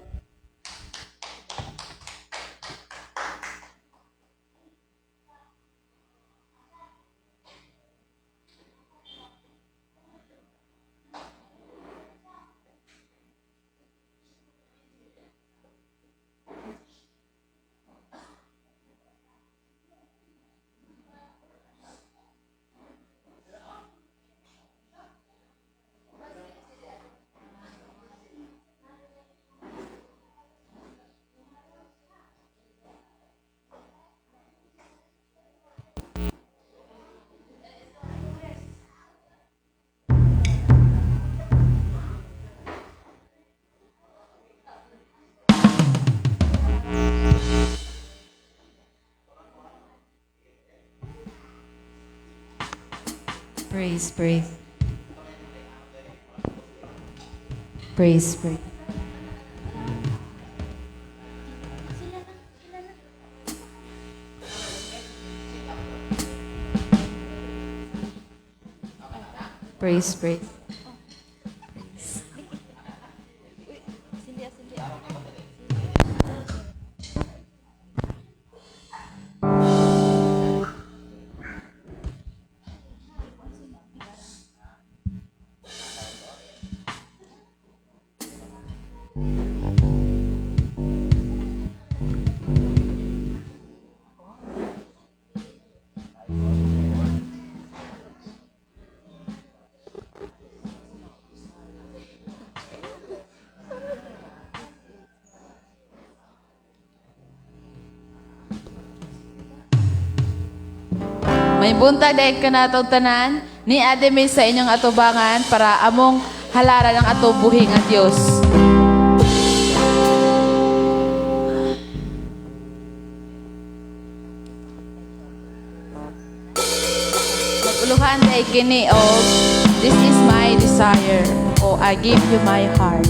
Praise, praise. Praise, praise. Praise, praise. May buntag dahil ka na tanan, ni Ademi sa inyong atubangan para among halaran ang ato buhi nga Dios. Maguluhan dahil kini o this is my desire o I give you my heart.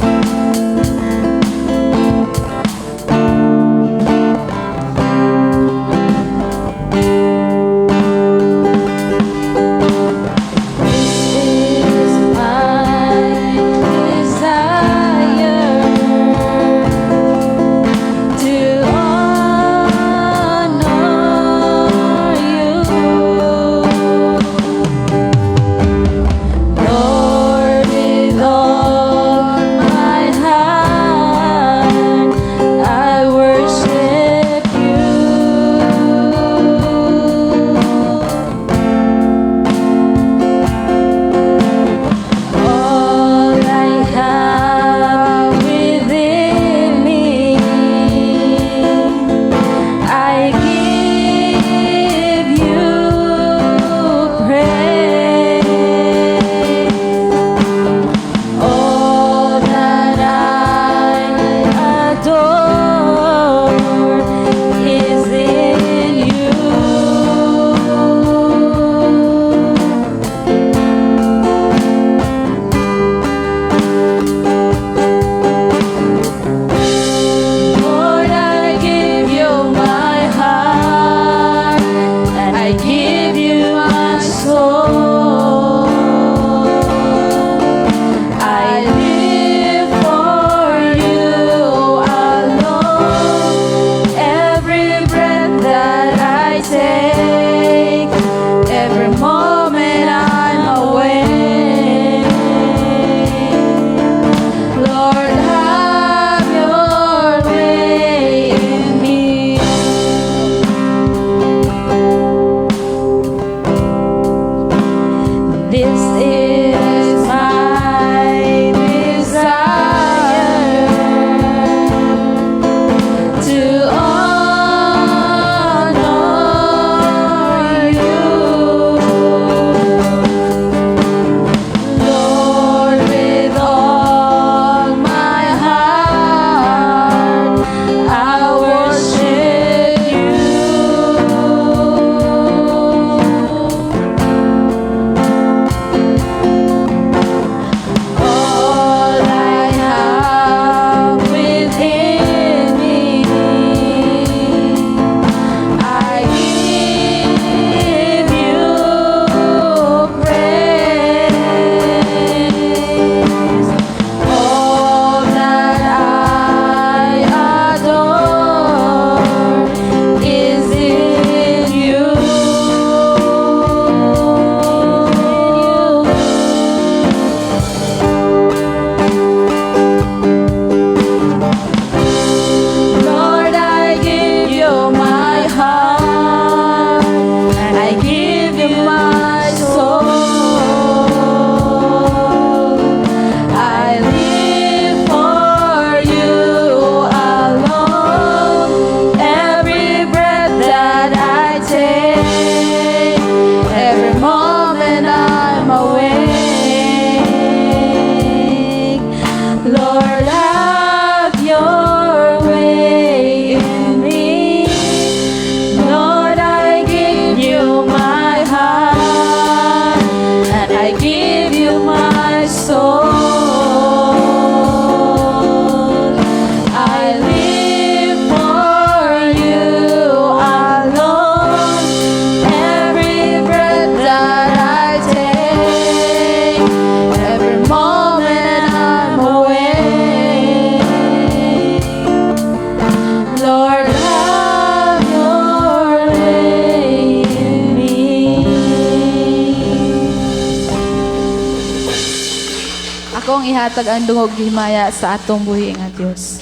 Akong ihatag ang dungog himaya sa atong buhi nga Dios.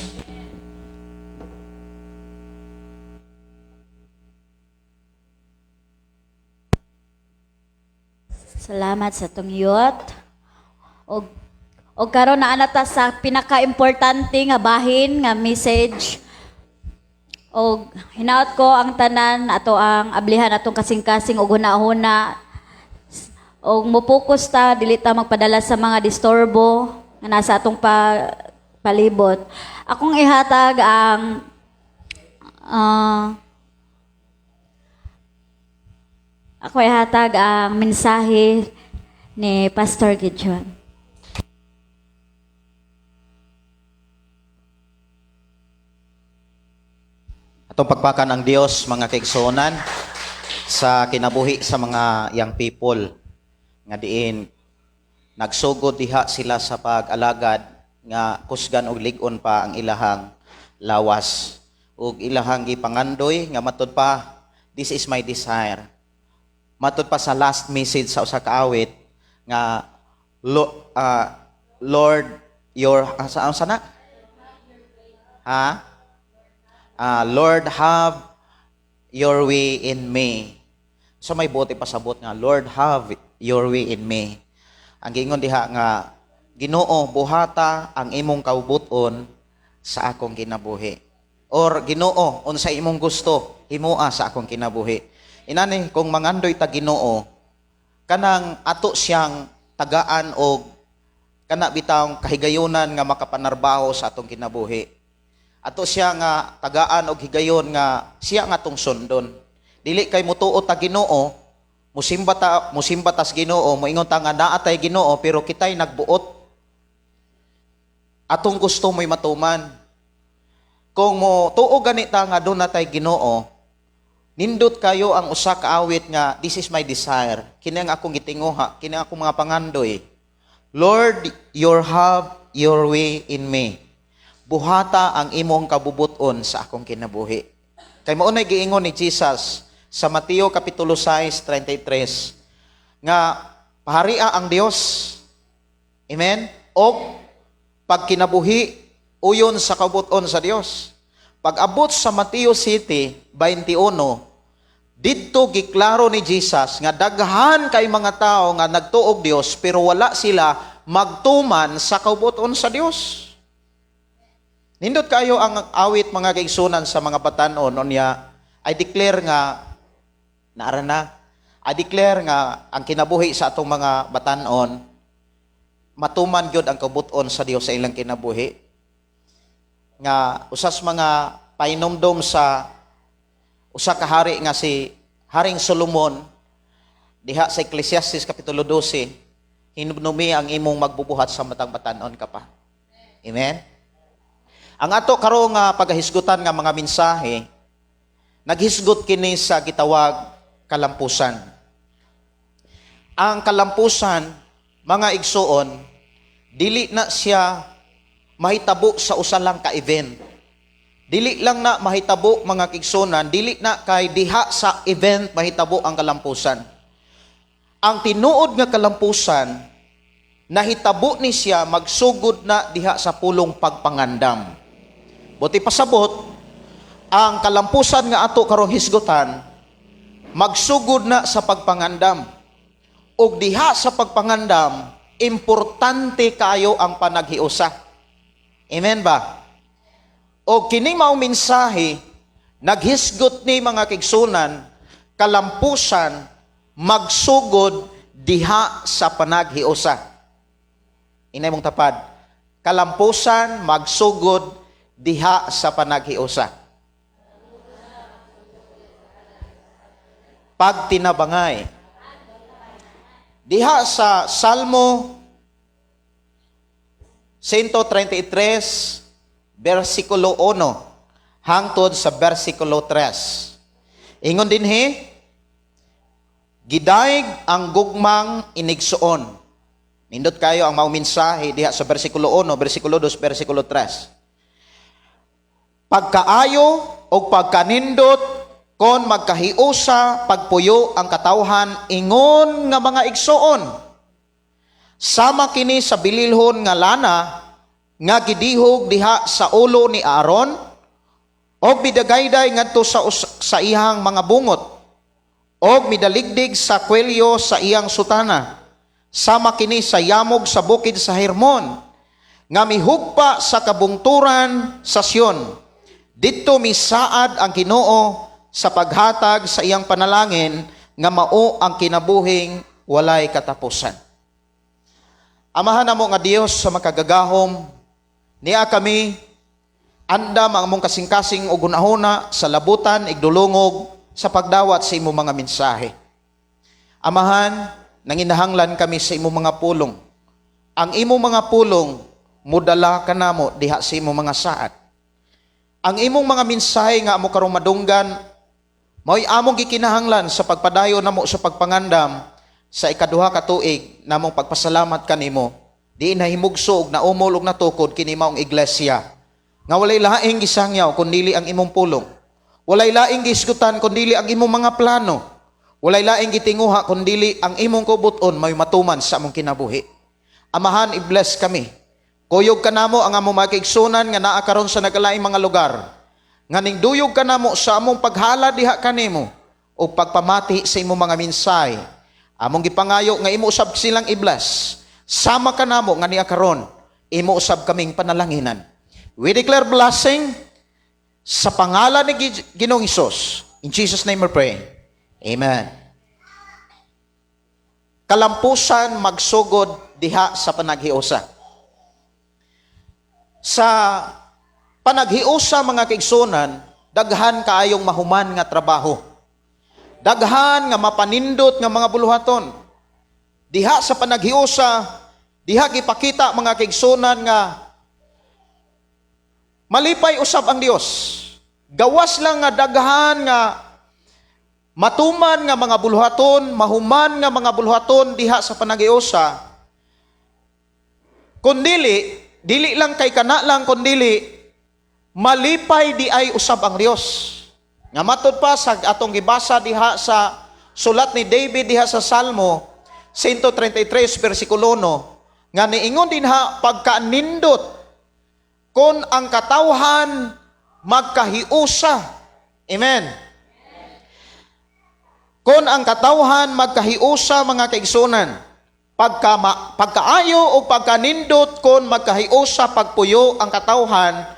Salamat sa tong yot. Og karon na anata sa pinaka-importante nga bahin nga message. Og hinaot ko ang tanan ato ang ablihan atong kasing-kasing og hunahuna. Og mupokus ta dili ta magpadala sa mga disturbo nga nasa atong palibot. Akong ihatag ang ako ihatag ang mensahe ni Pastor Gideon. Atong pagpakan ang Dios mga kaigsuonan sa kinabuhi sa mga young people nga diin nagsugod diha sila sa pag-alagad nga kusgan og lig-on pa ang ilahang lawas ug ilahang gipangandoy nga matud pa, this is my desire. Matud pa sa last message sa usa ka awit nga Lord your sana? Ha? Lord, have your way in me. So may bote pasabot nga, Lord, have your way in me. Ang giingon diha nga, Ginoo, buhata ang imong kaubuton sa akong kinabuhi. Or Ginoo, unsa imong gusto, himua sa akong kinabuhi. Inani, kung mangandoy ta Ginoo, kanang ato siyang tagaan og kana bitawng kahigayunan nga makapanarbaho sa atong kinabuhi. Ato siya nga tagaan og higayon nga siya nga tong sundon. Dili kay mutuo ta Ginoo, musimba tas Ginoo, moingon ta nga naa tay Ginoo pero kitay nagbuot. Atong gusto mo'y matuman. Kung mo tuo ganita nga doon na tay Ginoo, nindot kayo ang usa ka awit nga this is my desire. Kini ang akong gitinguha, kini ang akong mga pangandoy. Lord, have your way in me. Buhata ang imong kabubuton sa akong kinabuhi. Kay maunay giingon ni Jesus sa Mateo kapitulo 6:33 nga paharia ang Dios. Amen? O pag kinabuhi uyon sa kabubuton sa Dios. Pag abot sa Mateo 7:21, didto giklaro ni Jesus nga daghan kay mga tao nga nagtuog Dios pero wala sila magtuman sa kabubuton sa Dios. Nindot kayo ang awit mga kaigsunan sa mga batanon unya I declare nga naara na I declare nga ang kinabuhi sa atong mga batanon matuman gyud ang kabuton sa Dios sa ilang kinabuhi nga usas mga painomdom sa usa ka hari nga si Haring Solomon diha sa Ecclesiastes kapitulo 12 hinumdumi ang imong magbubuhat sa matang batanon ka pa. Amen. Ang ato karong pagahisgutan nga mga mensahe, naghisgot kini sa gitawag kalampusan. Ang kalampusan, mga igsuon, dili na siya mahitabo sa usa lang ka event. Dili lang na mahitabo mga kigsunan, dili na kay diha sa event mahitabo ang kalampusan. Ang tinuod nga kalampusan, nahitabo ni siya magsugod na diha sa pulong pagpangandam. Buti pasabot, ang kalampusan nga ato karong hisgutan, magsugod na sa pagpangandam. Og diha sa pagpangandam, importante kayo ang panaghiusa. Amen ba? Og kini mao mensahe, naghisgot ni mga kigsunan, kalampusan, magsugod diha sa panaghiusa. Inay mong tapad, kalampusan, magsugod diha sa panaghiusa. Pagtinabangay. Diha sa Salmo 133 versikulo 1 hangtod sa versikulo 3. Ingon dinhi, gidaig ang gugmang inigsuon. Nindot kayo ang mao mensahe diha sa versikulo 1, versikulo 2, versikulo 3. Pagkaayo o pagkanindot kon magkahiusa pagpuyo ang katawhan ingon nga mga igsuon. Sama kini sa bililhon nga lana nga gidihog diha sa ulo ni Aaron o bidagayday ngadto sa iyang mga bungot o midaligdig sa kwelyo sa iyang sutana. Sama kini sa yamog sa bukid sa Hermon nga mihugpa sa kabungturan sa Sion. Dito misaad ang Ginoo sa paghatag sa iyang panalangin nga mao ang kinabuhing walay katapusan. Amahan namo nga Dios sa makagagahom, niya kami andam ang among kasing-kasing ug hunahuna sa labutan igdulungog sa pagdawat sa imong mga mensahe. Amahan, nanginahanglan kami sa imong mga pulong. Ang imong mga pulong mudala kanamo diha sa imong mga saad. Ang imong mga mensahe nga amo karong madunggan mao'y among gikinahanglan sa pagpadayon namo sa pagpangandam sa ikaduha ka tuig namong pagpasalamat kanimo. Di nahimugso og naumol og natukod kini maong iglesia. Nga walay laing gisangyaw kundi ang imong pulong. Walay laing gisgutan kundi ang imong mga plano. Walay laing gitinguha kundi ang imong kubuton may matuman sa among kinabuhi. Amahan, i-bless kami. Kuyog kanamo ang among mga kaigsunan nga naa karon sa nagalaing mga lugar. Nga ning duyog kanamo sa among paghala diha kanimo o pagpamati sa imong mga mensahe. Among gipangayo nga imo usab silang i-bless. Sama kanamo nga niya karon imo usab kaming panalanginan. We declare blessing sa pangalan ni Ginoong Hesus. In Jesus' name we pray. Amen. Kalampusan magsugod diha sa panaghiusa. Sa panaghiusa mga kaigsunan, daghan kaayong mahuman nga trabaho. Daghan nga mapanindot nga mga buluhaton. Diha sa panaghiusa, diha gipakita mga kaigsunan nga malipay usab ang Dios. Gawas lang nga daghan nga matuman nga mga buluhaton, mahuman nga mga buluhaton diha sa panaghiusa. Kundili, dili lang kay kana lang kundili malipay di ay usab ang Dios. Nga matud pa sa atong gibasa diha sa sulat ni David diha sa Salmo 133 bersikulo 1 nga niingon din ha pagkanindot kon ang katawhan magkahiusa. Amen. Kon ang katawhan magkahiusa mga kaigsunan, pagkaayo o pagkanindot kon magkahiusa pagpuyo ang katawhan,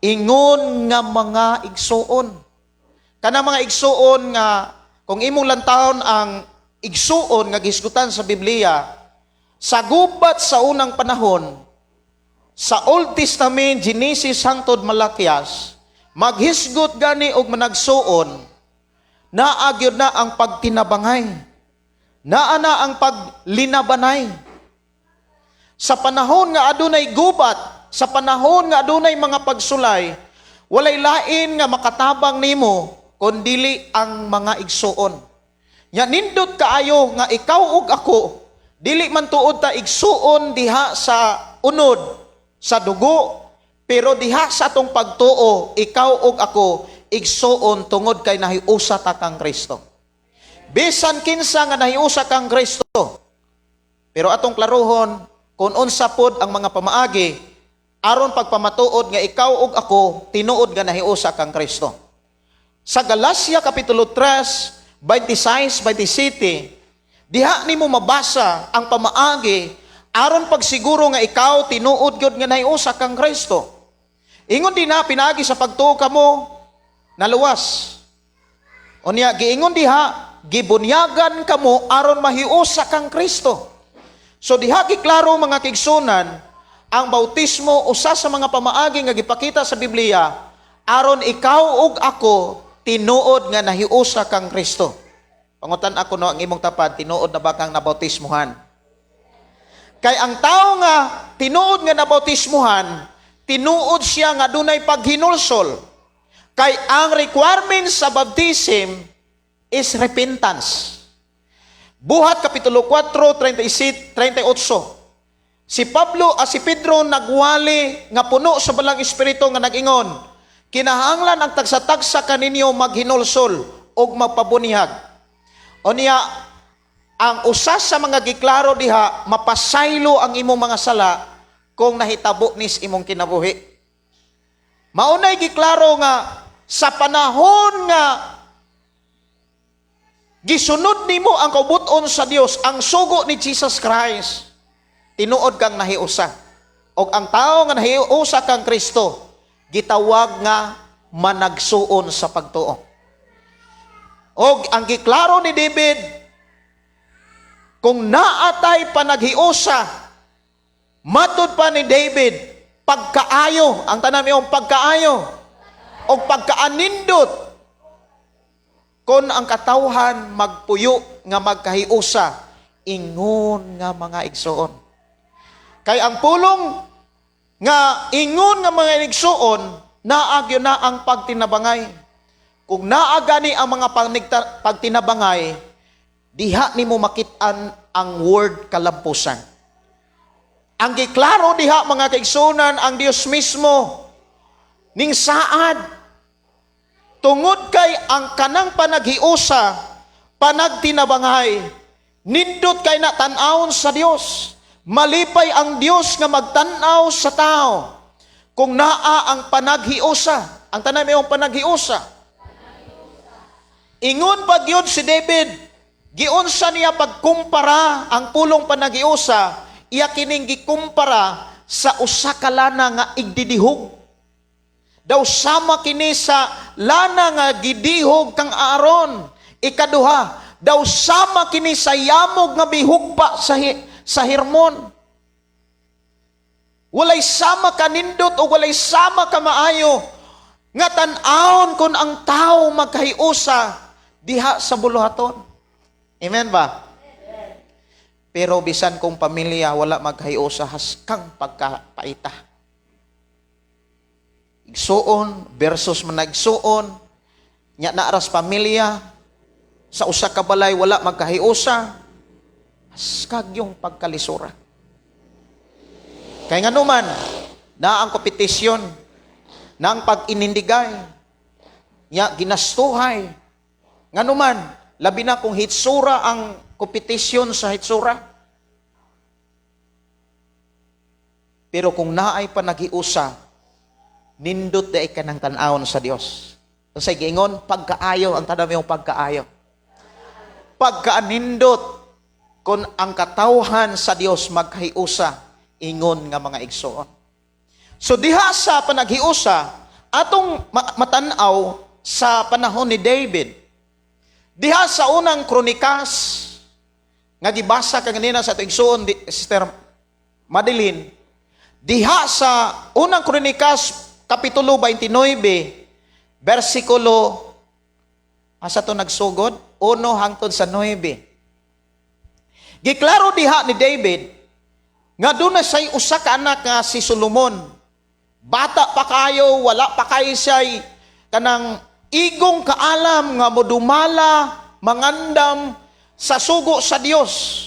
ingon nga mga igsuon. Kana mga igsuon nga kung imong lantawon ang igsuon nga gisgutan sa Biblia, sa gubat sa unang panahon, sa Old Testament, Genesis hangtod Malakias, maghisgot gani og managsuon, naagyod na ang pagtinabangay, naana ang paglinabanay. Sa panahon nga adunay gubat, sa panahon nga adunay mga pagsulay, walay lain nga makatabang nimo kundili ang mga igsuon. Nya nindot kaayo nga ikaw ug ako, dili man tuod ta igsuon diha sa unod, sa dugo, pero diha sa atong pagtuo, ikaw ug ako igsuon tungod kay nahiusa ta kang Kristo. Bisan kinsa nga nahiusa kang Kristo, pero atong klarohon kung unsa pod ang mga pamaagi aron pagpamatuod nga ikaw ug ako tinuod nga nahiusa kang Kristo. Sa Galacia kapitulo 3 26-27, diha nimo mabasa ang pamaagi aron pagsiguro nga ikaw tinuod gyud nga nahiusa kang Kristo. Ingon din na pinaagi sa pagtuo kamo naluwas. Unya giingon diha gibunyagan kamo aron mahiusa kang Kristo. So diha giklaro mga kigsunan ang bautismo usa sa mga pamaagi nga gipakita sa Biblia aron ikaw ug ako tinuod nga nahiusa kang Kristo. Pangutan ako no ang imong tapad, tinuod na ba kang nabautismuhan? Kay ang tao nga tinuod nga nabautismuhan, tinuod siya nga dunay paghinulsol. Kay ang requirements sa baptism is repentance. Buhat kapitulo 4, 37, 38. Si Pedro nagwali nga puno sa balang espiritu nga nag-ingon, kinahanglan ang tagsa-tagsa kaninyo maghinulsol og magpabunihag. O niya, ang usas sa mga giklaro diha, mapasaylo ang imong mga sala kung nahitabo nis imong kinabuhi. Maunay giklaro nga, sa panahon nga gisunod nimo ang kaubuton sa Dios, ang sugo ni Jesus Christ, tinuod kang nahiusa. O ang tao nga nahiusa kang Kristo, gitawag nga managsuon sa pagtuo. Og ang giklaro ni David, kung naatay panaghiusa, matud pa ni David, pagkaayo, ang tanan yung pagkaayo, o pagkaanindot, kung ang katawhan magpuyo nga magkahiusa, ingon nga mga igsoon. Kay ang pulong nga ingon nga mga igsoon, naagyo na ang pagtinabangay. Kung naagani ang mga pagtinabangay, diha nimo makitaan ang word kalampusan. Ang giklaro diha mga kaigsunan, ang Dios mismo ning saad tungod kay ang kanang panaghiusa, panagtinabangay, nindot kay natanawon sa Dios. Malipay ang Dios nga magtanaw sa tao kung naa ang panaghiusa. Ang tanan mo yung panaghiusa. Ingon pag yun si David, giunsa niya pagkumpara ang pulong panaghiusa, iya kining gikumpara sa usa ka lana nga igdidihog. Daw sama kini sa lana nga gidihog kang Aaron. Ikaduha, daw sama kini sa yamog nga bihugpa sa Hermon. Walay sama ka nindot o walay sama ka maayo nga tan-awon kun ang tao magkahiusa diha sa buluhaton. Amen ba? Pero bisan kung pamilya wala magkahiusa, haskang pagkapaita. Igsuon versus managsuon, nya naaras pamilya, sa usa ka balay wala magkahiusa, haskag yung pagkalisura. Kaya nga naman, na ang kompetisyon, na ang pag-inindigay, nya ginastuhay, nga naman, labi na kung hitsura ang kompetisyon sa hitsura. Pero kung naay pa naghiusa, nindot da ka ng tanawon sa Dios. Sa gingon, pagkaayo, ang tanam yung pagkaayo. Pagkaanindot, kung ang katawhan sa Dios magkahiusa, ingon nga mga igsoon. So diha sa panaghiusa, atong matanaw sa panahon ni David, diha sa unang Kronikas, nga gibasa kanina sa igsoon, Sister Madeline, diha sa unang Kronikas, Kapitulo 29, versikulo, asa to nagsugod? 1 hangtod sa 9. Giklaro diha ni David, nga doon na siya'y usa ka anak nga si Solomon. Bata pa kayo, wala pa kayo siya'y kanang igong kaalam nga modumala, mangandam sa sugo sa Dios.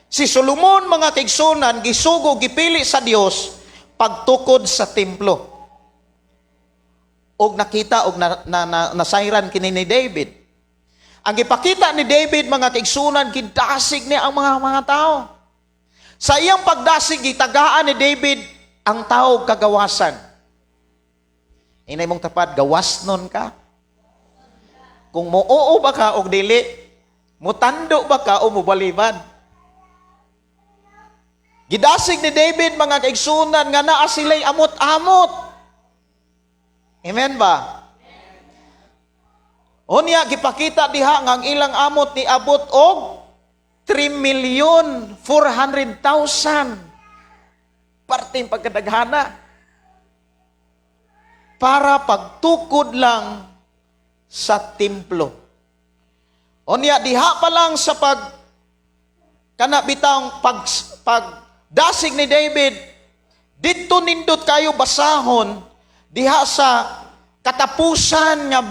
Si Solomon, mga kaigsunan, gisugo, gipili sa Dios, pagtukod sa templo. Og nakita, og nasayran kini ni David. Ang ipakita ni David, mga kaigsunan, gidasig niya ang mga tao. Sa iyang pagdasig, gitagaan ni David ang tao kagawasan. Inay mong tapat, gawasnon ka. Kung muoo ba ka o dili, mutando ba ka o mubalibad. Gidasig ni David, mga kaigsunan, nga naa sila'y amot-amot. Amen ba? Unya, gipakita diha nga ang ilang amot ni abot og 3,400,000 parteng pagkadaghana para pagtukod lang sa templo. Unya, diha pa lang sa kanabitang pagdasig ni David, dito nindot kayo basahon diha sa katapusan nga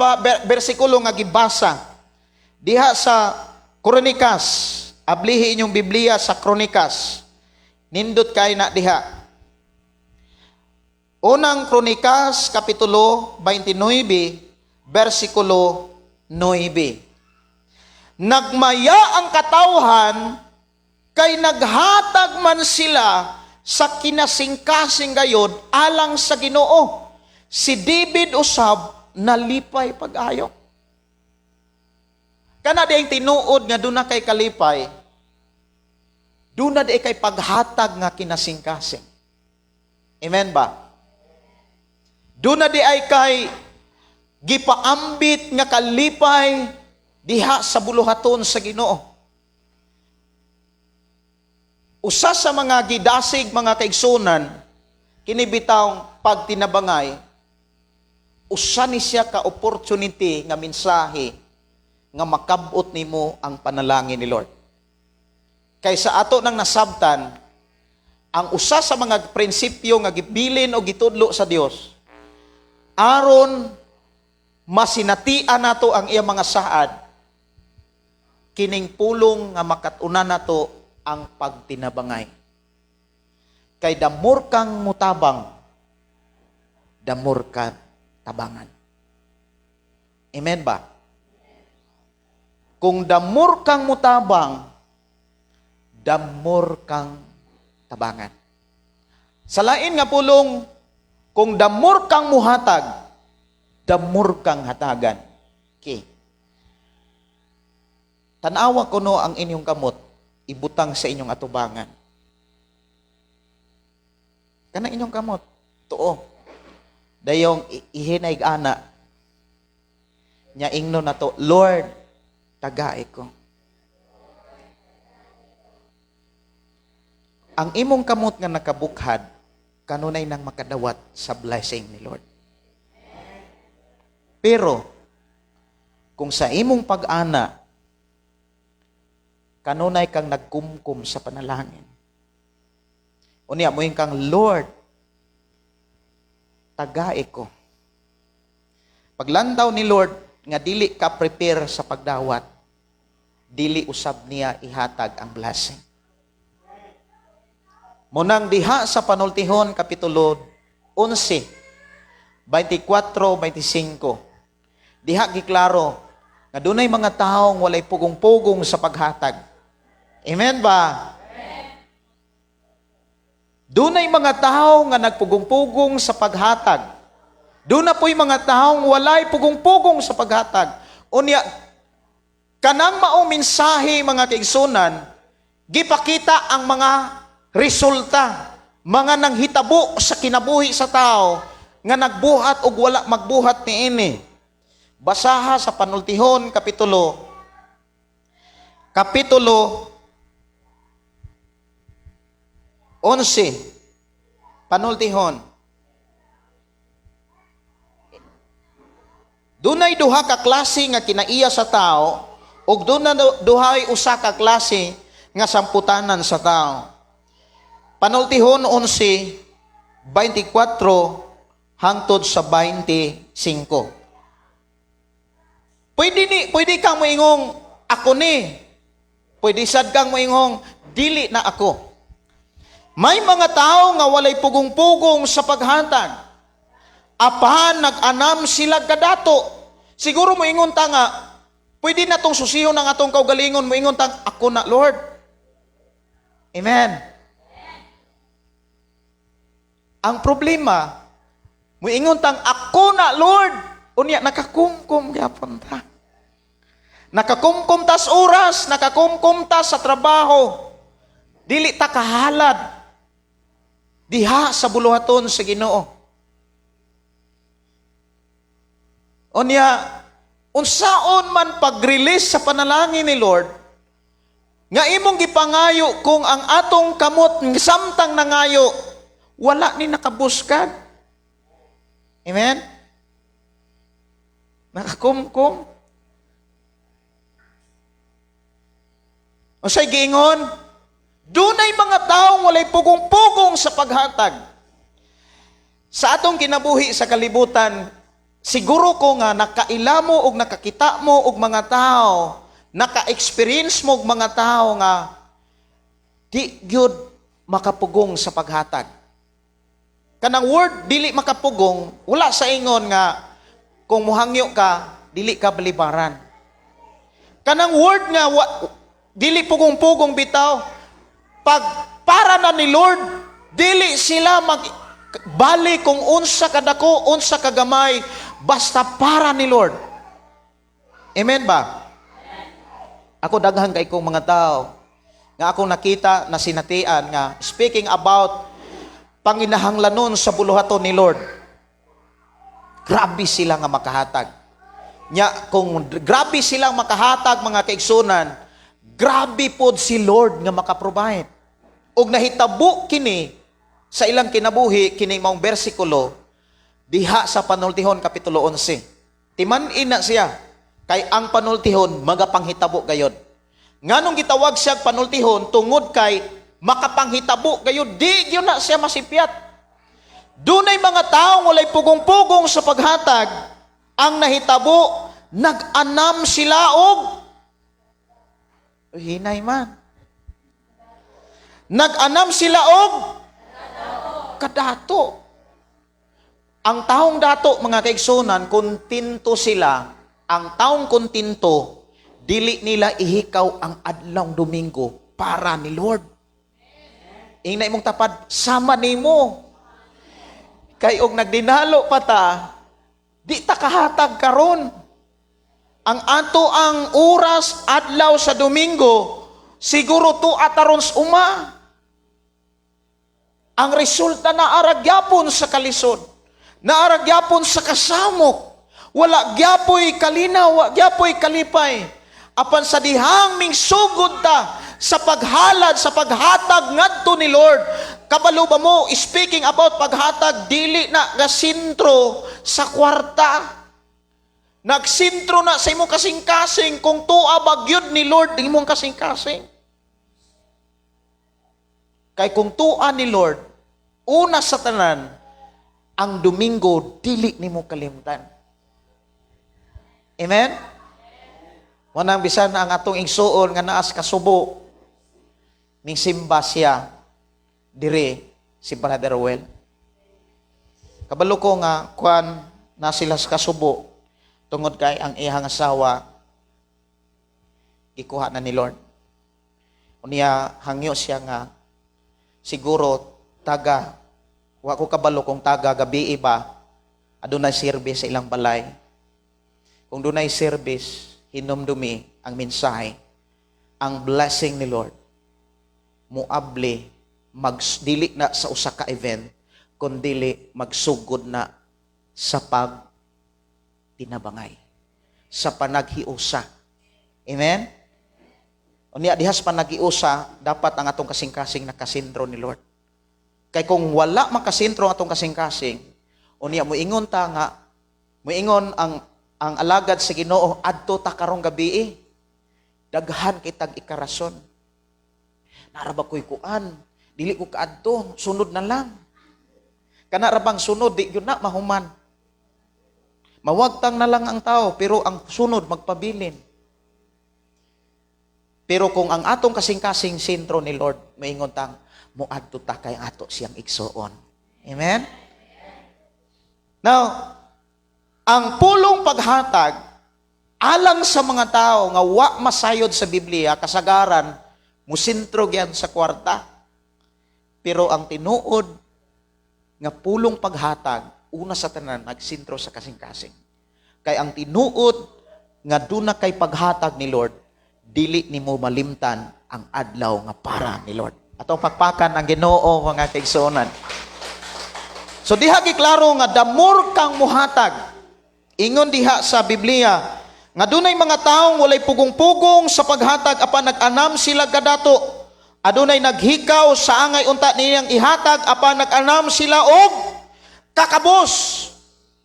bersikulo nga gibasa diha sa Kronikas. Ablihi inyong Biblia sa Kronikas. Nindot kay na diha. Unang Kronikas, Kapitulo 29, versikulo 9. Nagmaya ang katawhan, kay naghatag man sila sa kinasingkasing gayod alang sa Ginoo. Si David usab nalipay pag-ayo. Kana diyang tinuod nga doon na kay kalipay, doon na di kay paghatag nga kinasingkasing. Amen ba? Doon na di ay kay gipaambit nga kalipay diha sa buluhaton sa Ginoo. Usa sa mga gidasig mga kaigsunan kini bitawng pagtinabangay, usa ni siya ka opportunity nga mensahe nga makabot nimo ang panalangin ni Lord. Kaysa ato nang nasabtan, ang usa sa mga prinsipyo nga gibilin o gitudlo sa Dios, aron masinatian nato ang iyang mga saad, kining pulong nga makatuna nato ang pagtinabangay. Kay damor kang mutabang, damor ka tabangan. Amen ba? Kung damor kang mutabang, damor kang tabangan. Sa lain nga pulong, kung damor kang muhatag, damor kang hatagan. Okay. Tanawa ko no ang inyong kamot, ibutang sa inyong atubangan. Kanang inyong kamot, tuo. Dayong ihinay ana, nya ingno na to, Lord, tagaay ko. Ang imong kamot nga nakabukhad, kanunay nang makadawat sa blessing ni Lord. Pero, kung sa imong pag-ana, kanunay kang nagkumkum sa panalangin. Unya mo yung kang, Lord, tagae ko. Paglantaw ni Lord, nga dili ka prepare sa pagdawat, dili usab niya ihatag ang blessing. Munang diha sa Panultihon, Kapitulo 11, 24-25, diha giklaro, nga dunay mga taong walay pugong-pugong sa paghatag. Amen ba? Dunay mga tao nga nagpugong-pugong sa paghatag. Doon na po'y mga taong walay pugong-pugong sa paghatag. Unya, kanang maong mensahe mga kaigsunan, gipakita ang mga resulta, mga nanghitabo sa kinabuhi sa tao, nga nagbuhat o wala magbuhat ni ini. Basaha sa Panultihon, Kapitulo 11, Panultihon. Dunay duha ka klase nga kinaiya sa tao, ug dunay duhay usa ka klase nga samputanan sa tao. Panultihon 11, 24 hangtod sa 25. Pwede kang moingong ako ni. Pwede sad kang moingong dili na ako. May mga tao nga walay pugong-pugong sa paghatag. Apahan nag-anam sila kadato. Siguro mo ingon ta nga, pwede na tong susihon ng atong kaugalingon, mo ingon ta, ako na Lord. Amen. Ang problema, mo ingon tang ako na Lord. Unya nakakumkum gyapon ta. Nakakumkum tas oras, nakakumkum ta sa trabaho. Dili ta kahalad diha sa buluhaton sa Ginoo. Unya, unsaon man pag-release sa panalangin ni Lord, nga imong gipangayo kung ang atong kamot samtang nangayo, wala ni nakabuskad. Amen? Nakakumkum. Unsay giingon? Dunay mga taong walay pugong-pugong sa paghatag. Sa atong kinabuhi sa kalibutan, siguro ko nga nakaila mo o nakakita mo og mga tao, naka-experience mo og mga tao nga di gyud makapugong sa paghatag. Kanang word dili makapugong, wala sa ingon nga kung muhangyo ka, dili ka balibaran. Kanang word nga dili pugong-pugong bitaw, pag para na ni Lord, dili sila magbali kung unsa kadako, unsa kagamay, basta para ni Lord. Amen ba? Ako daghan kay kong mga tao nga akong nakita na sinatian nga speaking about panginahanglanon sa buluhaton ni Lord. grabe sila nga makahatag. Nya, kung grabe silang makahatag mga kaigsunan, grabe pod si Lord nga makaprovide. Og nahitabo kini sa ilang kinabuhi, kini maong bersikulo, diha sa Panultihon Kapitulo 11. Timan-in na siya, kay ang panultihon, magapanghitabo gayod. Nganong gitawag siya panultihon, tungod kay makapanghitabo gayod, di yun na siya masipyat. Dunay mga taong walay pugong-pugong sa paghatag, ang nahitabo, nag-anam sila og hinay man. Nag-anam sila og kadato. Ang taong dato, mga kaigsunan, kontinto sila. Ang taong kontinto, dili nila ihikaw ang adlong Domingo para ni Lord. Ingna imong tapad, sama nimo. Kay og nagdinalo pa ta, di ta kahatag karon. Ang ato ang oras adlaw sa Domingo, siguro to atarons uma. Ang resulta na aragyapon sa kalisod. Naaragyapon sa kasamok. Wala gyapoy kalinaw, wa gyapoy kalipay. Apan sa dihang ming sugod ta sa paghalad, sa paghatag ngadto ni Lord. Kabalo ba mo, speaking about paghatag, dili na gasintro sa kwarta. Nagsintro na sa imong kasing-kasing kung tuwa bagyod ni Lord ng imong kasing-kasing. Kay kung tuwa ni Lord, una sa tanan, ang Domingo, dili nimo kalimtan. Amen? Wanang bisan ang atong igsuon nga naas kasubo, ning simba siya, dire, si Brother Well. Kabalo ko nga, kuan na sila sa kasubo, tungod kay ang iyang asawa, gikuha na ni Lord. Unya, hangyo siya nga, siguro, wa ko kabalo kung taga gabi iba, adunay service sa ilang balay. Kung dunay service, hinumdumi ang mensahe, ang blessing ni Lord, muable, dili na sa usa ka event, kundili magsugod na sa pagtinabangay, sa panaghiusa. Amen? Unya dihas panaghiusa, dapat ang atong kasing-kasing nakasintro ni Lord. Kay kung wala makasintro atong kasing-kasing, unya moingon ta nga, moingon ang alagad sa Ginoo adto ta karong gabi. Daghan kitag ikarason. Naraba ko'y kuan, dili ko kaadto, sunod na lang. Kana rabang sunod, di yun na mahuman. Mawagtang na lang ang tao, pero ang sunod magpabilin. Pero kung ang atong kasing-kasing sentro ni Lord, moingon tang, muadto ta kay ato siyang igsuon. Amen? Now, ang pulong paghatag alang sa mga tao nga wa masayod sa Biblia, kasagaran musintro gyud sa kwarta. Pero ang tinuod nga pulong paghatag una sa tanan nagsintro sa kasing-kasing. Kay ang tinuod nga duna kay paghatag ni Lord, dili nimo malimtan ang adlaw nga para ni Lord. Atong pakpakan ang Ginoo, mga kaigsuonan. So diha giklaro nga the more kang muhatag. Ingon diha sa Biblia nga dunay mga taong walay pugong-pugong sa paghatag apan nag-anam sila kadato. Adunay naghikaw sa angay unta niyang ihatag apan nag-anam sila og kakabos.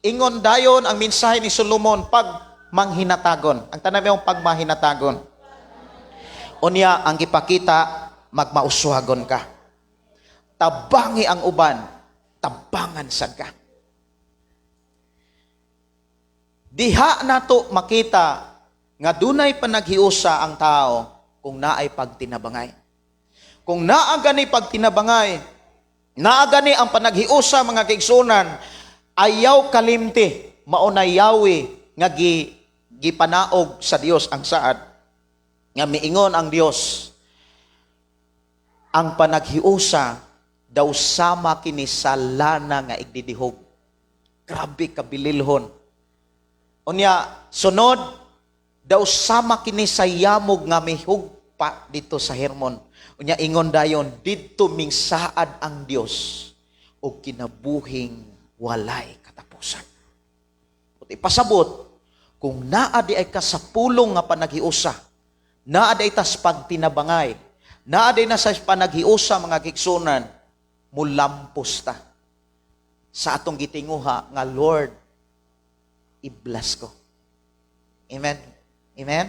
Ingon dayon ang mensahe ni Solomon pag manghinatagon. Ang tanan mo pagmahinatagon. Unya ang gipakita magmauswagon ka. Tabangi ang uban, tabangan sad ka. Diha nato makita nga dunay panaghiusa ang tao kung naay pagtinabangay. Kung naa gani pagtinabangay, naa gani ang panaghiusa mga kaigsunan, ayaw kalimti, maunay yawi nga gipanaog sa Dios ang saad. Nga miingon ang Dios, ang panaghiusa daw sama kini sa lana nga igdidihog. Grabe kabililhon. Unya, sunod, daw sama kini sa yamog nga may hugpa dito sa Hermon. Unya, ingon dayon, dito ming saad ang Dios o kinabuhing walay katapusan. Ipasabot, kung naa di ay ka sa pulong nga panaghiusa, naa di ay tas pagtinabangay, naa di na sa panaghiusa mga kigsunan, mulampos ta sa atong gitinguha nga Lord, i-bless ko. Amen? Amen?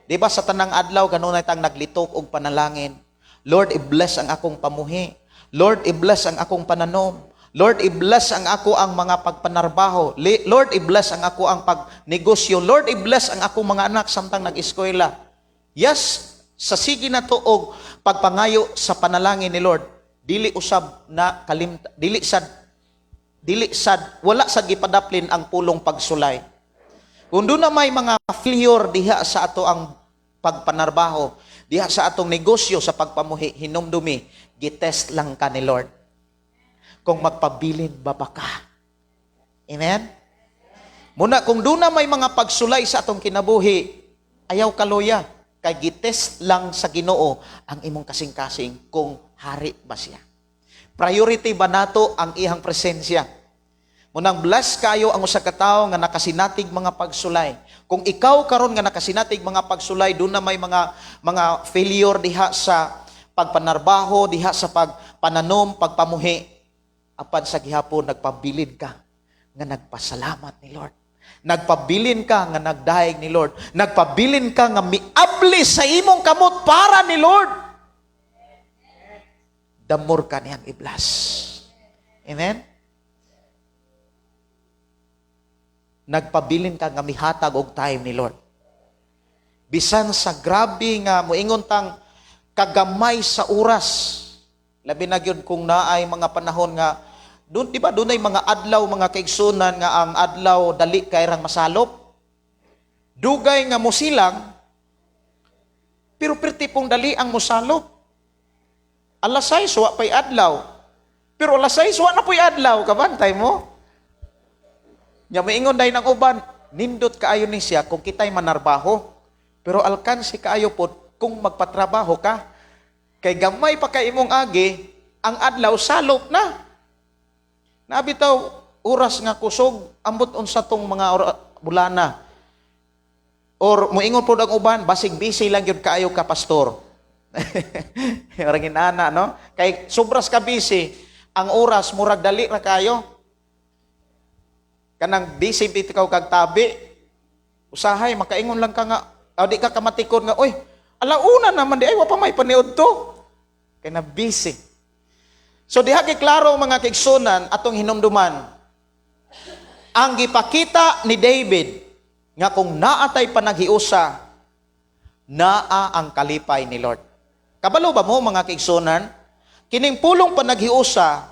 Di ba sa tanang adlaw, kanunay tang naglitok og panalangin, Lord, i-bless ang akong pamuhi. Lord, i-bless ang akong pananom. Lord, i-bless ang ako ang mga pagpanarbaho. Lord, i-bless ang ako ang pagnegosyo. Lord, i-bless ang akong mga anak samtang nag-eskwela. Yes, sa sige na to og pagpangayo sa panalangin ni Lord, dili usab na wala sad gipadaplin ang pulong pagsulay. Kung doon na may mga failure diha sa ato ang pagpanarbaho, diha sa atong negosyo, sa pagpamuhi, hinumdumi, gitest lang ka ni Lord. Kung magpabilin ba ka? Amen? Muna, kung doon na may mga pagsulay sa atong kinabuhi, ayaw kaluya, kay gitest lang sa Ginoo ang imong kasing-kasing kung hari ba siya. Priority ba nato ang ihang presensya? Munang bless kayo ang usa ka tawo nga nakasinatig mga pagsulay. Kung ikaw karon nga nakasinatig mga pagsulay, doon na may mga failure diha sa pagpanarbaho, diha sa pagpananom, pagpamuhi, apan sa gihapon nagpabilin ka nga nagpasalamat ni Lord. Nagpabilin ka nga nagdaig ni Lord. Nagpabilin ka nga miabli sa imong kamot para ni Lord. Damor ka niyang i-bless. Amen? Nagpabilin ka nga mihatag og time ni Lord. Bisan sa grabe nga moingon tang kagamay sa oras. Labi na gyud kung naay mga panahon nga doon, di ba, doon ay mga adlaw, mga kaigsunan nga ang adlaw dali kay rang masalop. Dugay nga musilang, pero perti pong dali ang musalop. Alas 6, wa pa'y adlaw. Pero alas 6, wa na pa'y adlaw, kabantay mo. Nya maingon day ng uban, nindot kaayo ni siya kung kita'y manarbaho. Pero alkansi kaayo po kung magpatrabaho ka. Kay gamay pa kay imong agi, ang adlaw salop na. Nabitaw, oras nga kusog, ambot unsa tong mga bulana. Or moingon po ang uban, basig busy lang yun kaayo ka, pastor. Marang inana, no? Kay sobras ka busy, ang oras, murag dali ra kayo. Kanang busy ikaw kag tabi, usahay, makaingon lang ka nga, di ka kamatikon nga, oy, alauna naman di, ay, wapa may paniod to. Kaya na busy. So diha kay klaro mga kaigsunan atong hinumduman. Ang gipakita ni David nga kung naatay panaghiusa, naa ang kalipay ni Lord. Kabalo ba mo mga kaigsunan? Kining pulong panaghiusa,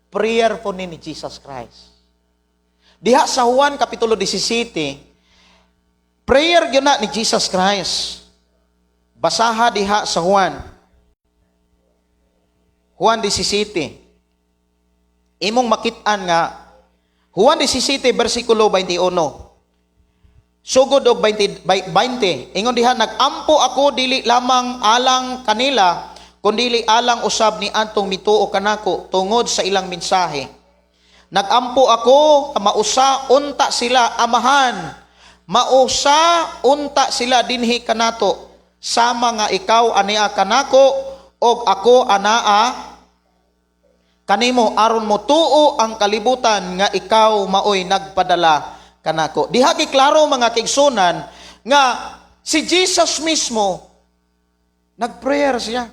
prayer po ni Jesus Christ. Diha sa Juan Kapitulo 17, prayer yun na ni Jesus Christ. Basaha diha sa Juan 17. Imong makitaan nga, Juan 17, versikulo 21. Sugod og 20. Ingon diha, nagampo ako dili lamang alang kanila, kundi alang usab ni antong mituo kanako tungod sa ilang mensahe. Nagampo ako, mausa unta sila amahan. Mausa unta sila dinhi kanato, sama nga ikaw ania kanako og ako anaa kanimo aron mo tuo ang kalibutan nga ikaw maoy nagpadala kanako. Diha kay klaro mga kaigsunan nga si Jesus mismo nagprayer siya.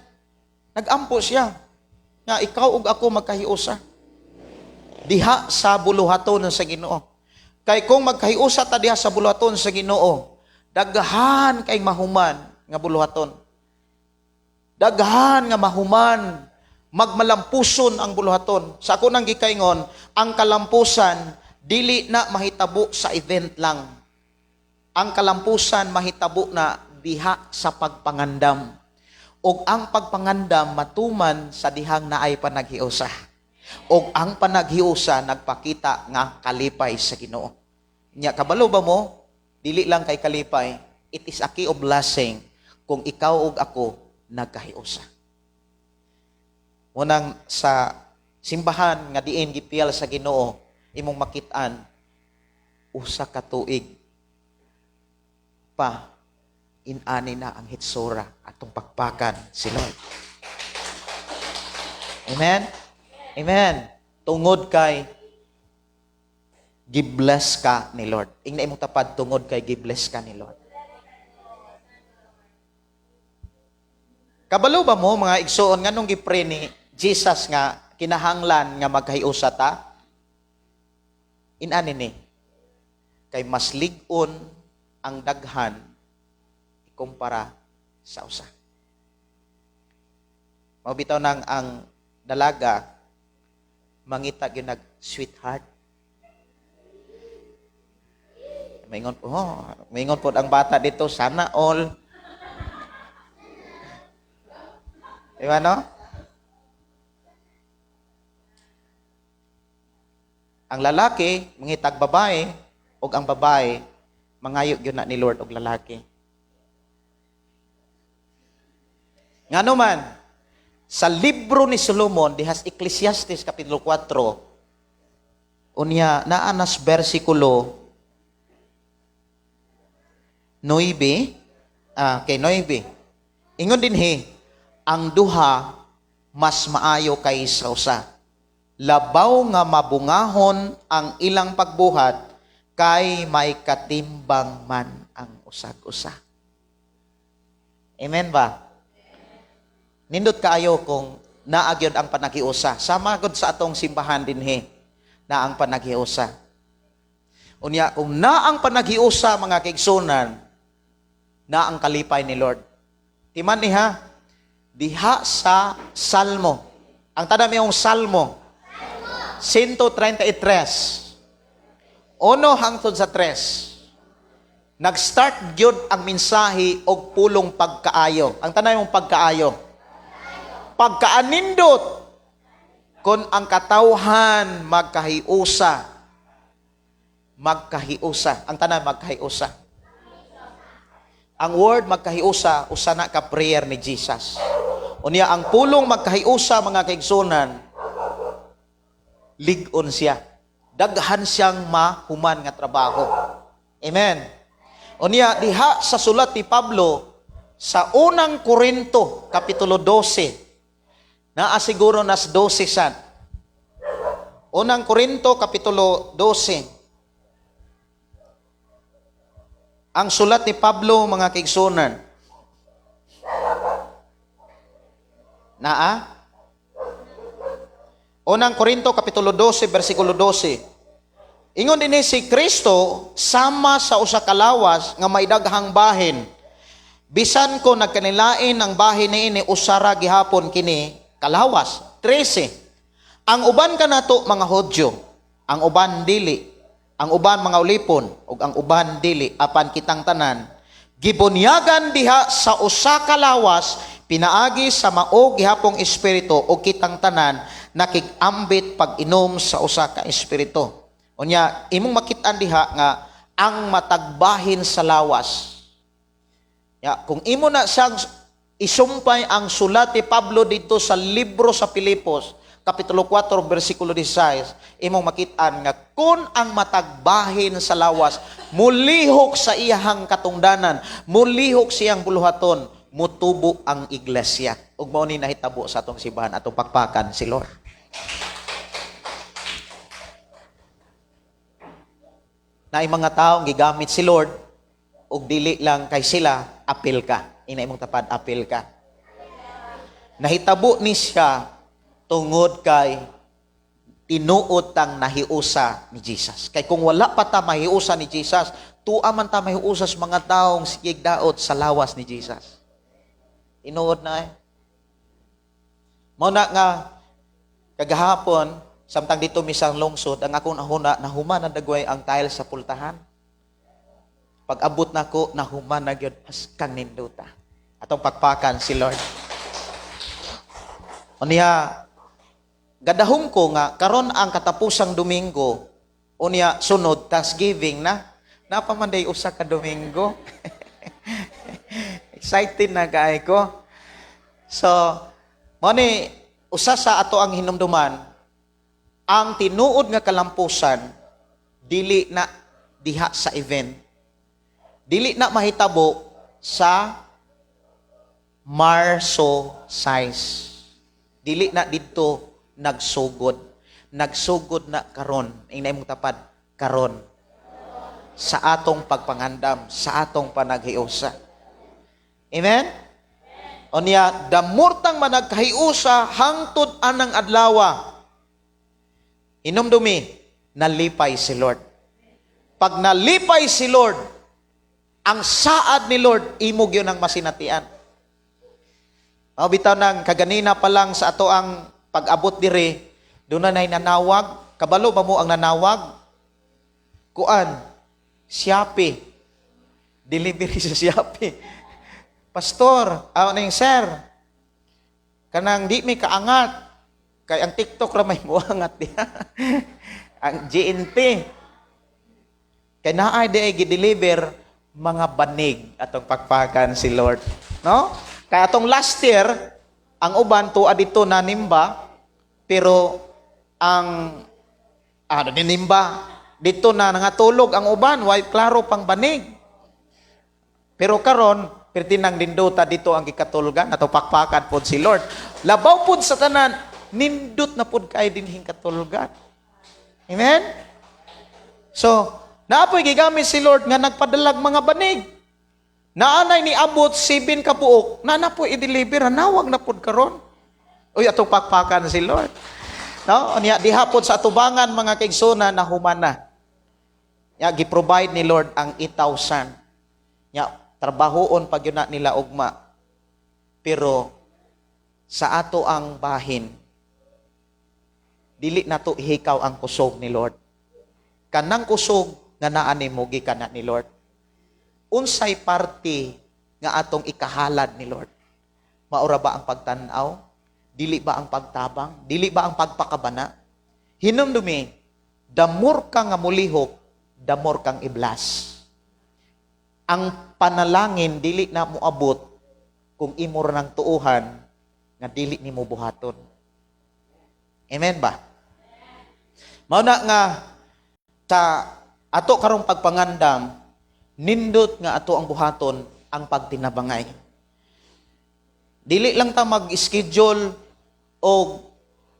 Nagampo siya nga ikaw ug ako magkahiusa diha sa buluhaton sa Ginoo. Kay kung magkahiusa ta diha sa buluhaton sa Ginoo, daghan kay mahuman nga buluhaton. Daghan nga mahuman, magmalampuson ang buluhaton. Sa ako nang gikaingon, ang kalampusan, dili na mahitabo sa event lang. Ang kalampusan mahitabo na diha sa pagpangandam. O ang pagpangandam matuman sa dihang naay panaghiusa. O ang panaghiusa nagpakita nga kalipay sa Ginoo. Nya kabalo ba mo? Dili lang kay kalipay. It is a key of blessing kung ikaw ug ako nagkahiusa. Munang sa simbahan nga diin gipiyal sa Ginoo, imong makitaan usa ka tuig pa inani na ang hitsura atong pakpakan si Lord. Amen? Amen. Tungod kay gibless ka ni Lord. Ingna imong tapad tungod kay gibless ka ni Lord. Kabalo ba mo mga igsoon nganong gipray ni Jesus nga kinahanglan nga magkahiusa ta? Inani ni kay mas lig-on ang daghan ikumpara sa usa. Mabitaw nang ang dalaga mangita gyud nag sweetheart. Maingon po ang bata dito, sana all. Diba no? Ang lalaki mangitag babae ug ang babae mangayo gyud na ni Lord og lalaki. Ngano man sa libro ni Solomon dihas Ecclesiastes kapitulo 4 unya naa nas bersikulo 9 kay 9 ingon dinhi ang duha mas maayo kaysa usa. Labaw nga mabungahon ang ilang pagbuhat kay may katimbang man ang usag-usa. Amen ba? Nindot kaayo kung naagyon ang panagiusa. Sama gud sa atong simbahan dinhi na ang panagiusa. Unya kung na ang panagiusa mga kaigsunan na ang kalipay ni Lord. Timan niha diha sa Salmo. Ang tada miyong Salmo 133. Uno hangtod sa 3. Nag-start gyud ang mensahe og pulong pagkaayo. Ang tanay mong pagkaayo. Pagkaanindot kon ang katawhan magkahiusa. Magkahiusa. Ang tanay magkahiusa. Ang word magkahiusa usa na ka prayer ni Jesus. Unya ang pulong magkahiusa mga kaigsunan lig-on siya. Daghan siyang mahuman nga trabaho. Amen. Unya diha sa sulat ni Pablo sa unang Korinto kapitulo 12 naa siguro nas 12 san. Unang Korinto kapitulo 12. Ang sulat ni Pablo mga kaigsunan. Naa Unang Korinto kapitulo 12 bersikulo 12. Ingon dinhi si Kristo sama sa usa ka lawas nga may daghang bahin. Bisan ko nagkanilain ang bahin niini usara gihapon kini kalawas. 13. Ang uban kanato mga Hudyo, ang uban dili, ang uban mga ulipon ug ang uban dili apan kitang tanan gibunyagan diha sa usa ka lawas pinaagi sa mao gihapong espiritu ug kitang tanan nakig-ambit pag-inom sa usa ka espiritu. Unya imong makit-an diha nga ang matagbahin sa lawas. Ya, kung imo na siyang isumpay ang sulat ni Pablo dito sa libro sa Pilipos, kapitulo 4 bersikulo 16, imong makit-an nga kun ang matagbahin sa lawas mulihok sa iyahang katungdanan, mulihok siyang buluhaton, mutubo ang iglesia. Ug mao ni nahitabo sa atong simbahan atong pakpakan si Lord. Na ay mga taong gigamit si Lord ug dili lang kay sila apil ka. Ina imong tapad apil ka. Nahitabo ni siya tungod kay tinuod tang nahiusa ni Jesus. Kay kung wala pa ta mahiusa ni Jesus, tuwa man ta mahiusa sa mga taong sigig daot sa lawas ni Jesus. Tinuod na Mao na nga kagahapon samtang dito misang lungsod ang akong nahuna nahuman na dagway ang tile sa pultahan. Pag abot nako nahuman na gyud as kang ninduta. Atong pakpakan si Lord. Unya gadahom ko nga karon ang katapusang Domingo unya sunod Thanksgiving na napamanday usa ka Domingo. Excited na kay ko. So mao ni usa sa ato ang hinumduman ang tinuod nga kalampusan dili na diha sa event. Dili na mahitabo sa Marso size. Dili na dito nagsugod. Nagsugod na karon. Ingay mong tapad, karon. Sa atong pagpangandam, sa atong panaghiusa. Amen? Onya, damurtang managkahiusa hangtod anang adlawa. Hinumdumi, nalipay si Lord. Pag nalipay si Lord, ang saad ni Lord, imog yun ang masinatian. Bitaw ng kaganina pa lang sa ato ang pag-abot dire, doon na nanawag. Kabalo ba mo ang nanawag? Kuan, Shopee. Delivery sa Shopee. Pastor, yung sir, kanang di may kaangat. Kay ang TikTok ra may muangat diha. Ang GNT. Kay naay di ay gi-deliver mga banig atong pagpakan si Lord. No? Kaya atong last year, ang uban tuwa dito na nimba, pero ang nimba dito na nangatulog ang uban, way klaro pang banig. Pero karon, pertinang dinduta dito ang gikatulgan, ato pakpakan pod si Lord. Labaw pod sa tanan, nindot na pod kay dinhing katulgan. Amen? So, naapoy gigamit si Lord nga nagpadalag mga banig. Naanay ni abot 7 ka buok, na po i-deliver, nawag na pod karon. Uy, atong pakpakan si Lord. No? Anya diha pod sa atubangan mga kaigsona na humana. Ya gi-provide ni Lord ang 8,000. Ya trabahoon pag yun na nila ugma. Pero sa ato ang bahin, dili na to ihikaw ang kusog ni Lord. Kanang kusog nga naa nimo gikan ni Lord. Unsay parte nga atong ikahalad ni Lord? Maura ba ang pagtanaw? Dili ba ang pagtabang? Dili ba ang pagpakabana? Hinumdumi, damor ka nga mulihok, damor kang iblas. Ang panalangin dili na mo abot kung imo ra ng tuuhan nga dili nimo buhaton. Amen ba? Mao na nga sa ato karong pagpangandam, nindot nga ato ang buhaton ang pagtinabangay. Dili lang ta mag-schedule o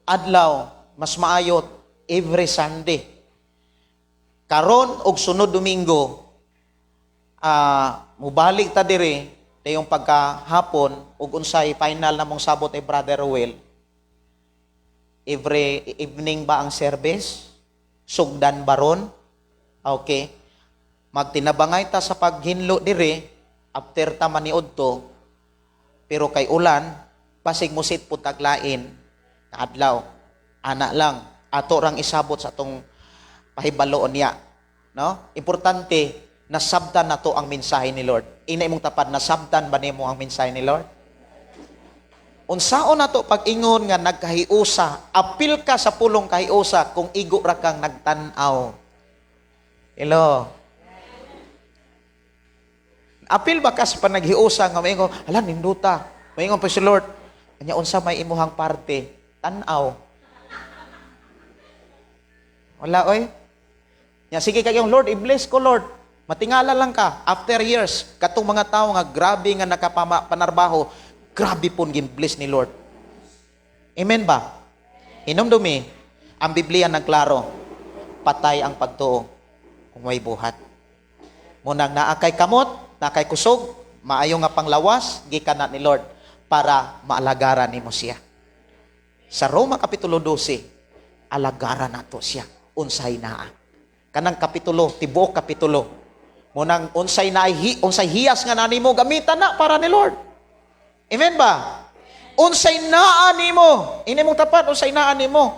adlaw, mas maayot every Sunday. Karon og sunod Domingo, mubalik ta dire dayong pagkahapon ug unsay final namong sabot ay Brother Will. Every evening ba ang service? Sugdan baron? Okay. Magtinabangay ta sa paghinlo dire after ta maniud to. Pero kay ulan, pasig musit pud taglain na adlaw. Ana lang ato rang isabot sa atong pahibaloon niya. No? Importante nasabtan nato ang mensahe ni Lord. Ina imong tapad, nasabtan ba nimo ang mensahe ni Lord? Unsaon nato pag-ingon nga nagkahiusa, apil ka sa pulong kahiusa kung igo ra kang nagtan-aw. Hello. Apil ba ka sa panaghiusa nga maingon, hala ninduta. Maingon pa si Lord, kanya unsa may imuhang parte, tan-aw. Wala oy. Nya sige kayong Lord, i-bless ko Lord. Matingala lang ka after years katong mga tawo nga grabe nga nakapanarbaho, grabe pon gin-bless ni Lord. Amen ba? Hinumdumi, ang Biblia nagklaro, patay ang pagtuo kung may buhat. Munang naakay kamot, nakay kusog, maayo nga panglawas, gikan na ni Lord para maalagaran nimo siya. Sa Roma Kapitulo 12, alagaran nato siya. Unsay naa. Kanang kapitulo, tibuok kapitulo. Munang unsay hiyas nga nanimo gamitan na para ni Lord. Amen ba? Unsay naa nimo. Ini mong tapat, unsay naa nimo.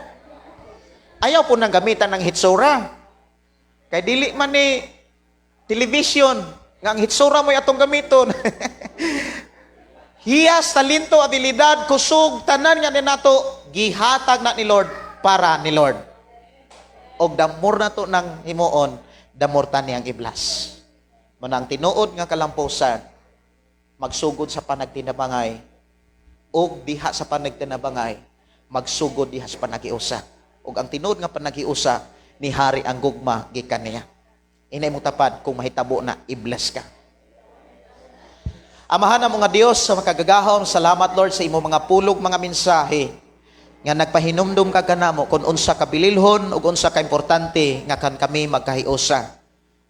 Ayaw po nang gamitan ng hitsura. Kay dili man ni television, nga ang hitsura mo atong gamiton. Hiyas, talento, abilidad, kusog, tanan nga ni nato, gihatag na ni Lord para ni Lord. Og damor na to ng himuon, damor ta niyang iblas. Manang tinuod nga kalampusan, magsugod sa panagtinabangay, og diha sa panagtinabangay, magsugod diha sa panagiusa. Og ang tinuod nga panagiusa, ni hari ang gugma gikan niya. inay mo tapad kung mahitabo na i-bless ka. Amahan na mga Dios sa makagagahom, salamat Lord sa imo mga pulog, mga mensahe nga nagpahinumdum ka kanamo kung unsa ka bililhon ug unsa ka importante nga kan kami magkahiusa.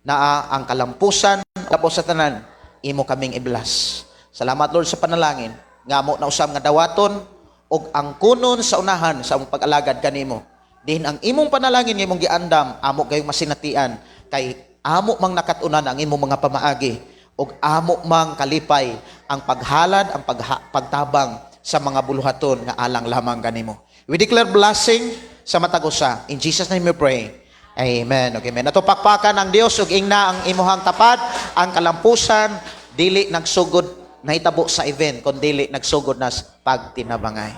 Naa ang kalampusan, tapos sa tanan, imo kaming i-bless. Salamat Lord sa panalangin, nga mo na usam nga dawaton ug ang kunon sa unahan sa among pag-alagad kanimo. Dihin ang imong panalangin nga imong giandam, amo gayong masinatian kay amo mang nakatunan ang imong mga pamaagi ug amo mang kalipay ang paghalad, ang pagtabang sa mga buluhaton nga alang lamang kanimo. We declare blessing sa matag usa. In Jesus name we pray. Amen. Okay, amen. Ato pakpakan ang Dios ug ingna ang imuhang tapad, ang kalampusan dili nagsugod nahitabo sa event kun dili nagsugod nas pagtinabangay.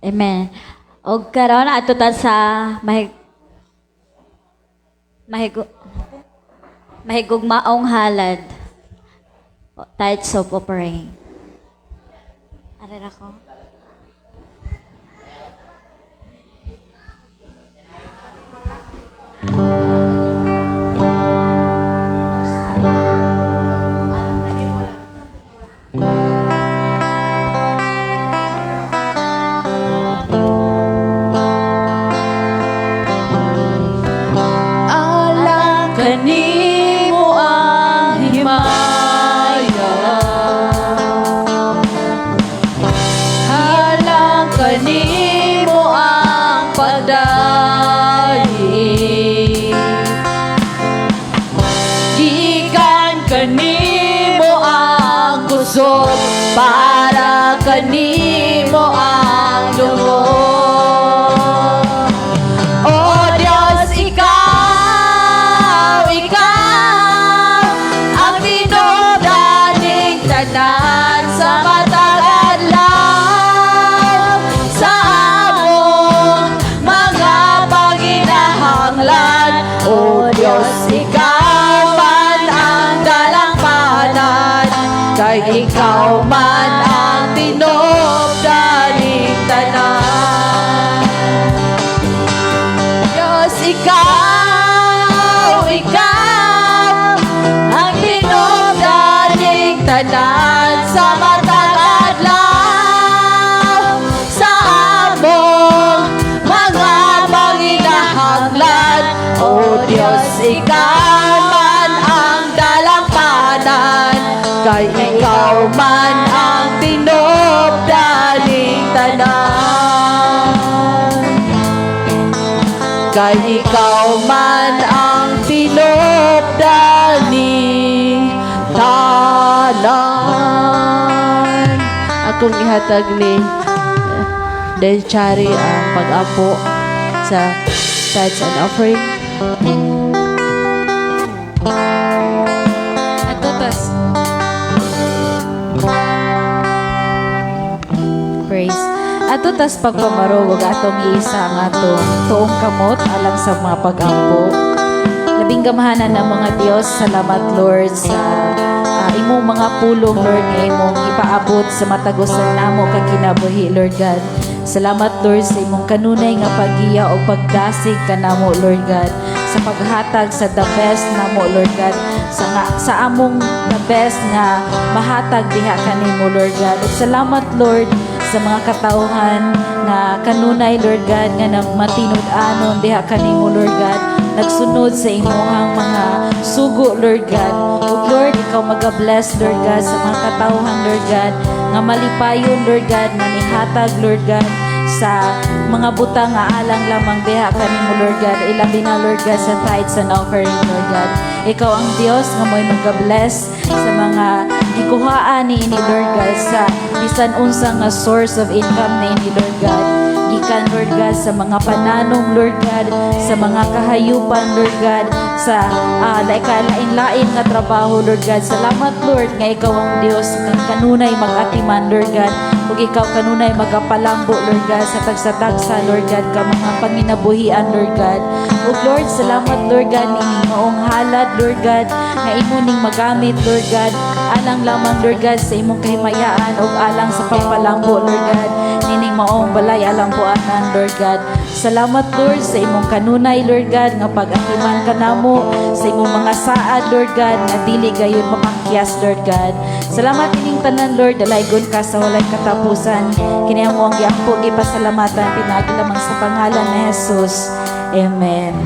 Amen. Og karon ato ta sa mahigugmaong halad. Tides of offering. Arera ko. Alang kanimo ang himaya, alang kanimo ang pagdahi, gikan kanimo ang kusog, para kanimo ang lungod. Oh Diyos, ikaw ang tinudaning tanan sa matag adlaw, sa among mga paginahanglan. Oh Diyos, ikaw man ang dalampanan, kay ikaw man ang tinudaning tanan. Diyos, ikaw ang tinudaning tanan sa matag adlaw, sa among mga panginahanglan. O Diyos, ikaw man ang dalampanan, kay ikaw man ang tinudaning tanan. Kay ikaw man ang tinupdaning tanan. Akong ihatag ni Del Chari ang pag-apo sa tithes and offering. Ato tas pagpamarog atong isa ang atong tuong kamot alang sa mga pag-ampo. Labing gamahanan ng mga Dios, salamat Lord sa imong mga pulong Lord nga imong ipaabot sa matagusan namo kag kinabuhi Lord God. Salamat Lord sa imong kanunay nga paggiya o pagdasig kanamo Lord God, sa paghatag sa the best namo Lord God, sa among the best nga mahatag diha kanimo Lord God. At salamat Lord sa mga katauhan nga kanunay Lord God nga nagmatinud-anon diha kanimo Lord God, nagsunod sa imuhang mga sugo Lord God. Ug Lord, ikaw maga-bless Lord God sa mga katauhan Lord God nga malipayon Lord God nga nihatag Lord God sa mga butang nga alang lamang diha kanimo Lord God, ilabi na Lord God sa tithes and offering Lord God. Ikaw ang Dios nga mo'y mag-bless sa mga gikuhaan ni ini Lord God, sa bisan unsa nga source of income ni ini Lord God, gikan Lord God sa mga pananong Lord God, sa mga kahayupan Lord God, sa lain-lain nga trabaho Lord God. Salamat Lord nga ikaw ang Dios nga kanunay mag-atiman Lord God. ug ikaw kanunay magapalambo, Lord God, sa tagsa-tagsa, Lord God, ka mga panginabuhian, Lord God. Ug Lord, salamat, Lord God, ining maong halad, Lord God, nga imo ning magamit, Lord God, alang lamang, Lord God, sa imong kahimayaan ug alang sa pagpalambo, Lord God, nining maong balay alang buanan, Lord God. Salamat, Lord, sa imong kanunay, Lord God, nga pag-akiman ka namo sa imong mga saad, Lord God, nga dili gayon mapangkiyas, Lord God. Salamat ining tanan, Lord, dalaygon ka sa walay katapusan. Kini amo ang giampo gipasalamatan pinaagi lamang sa pangalan ni Jesus. Amen.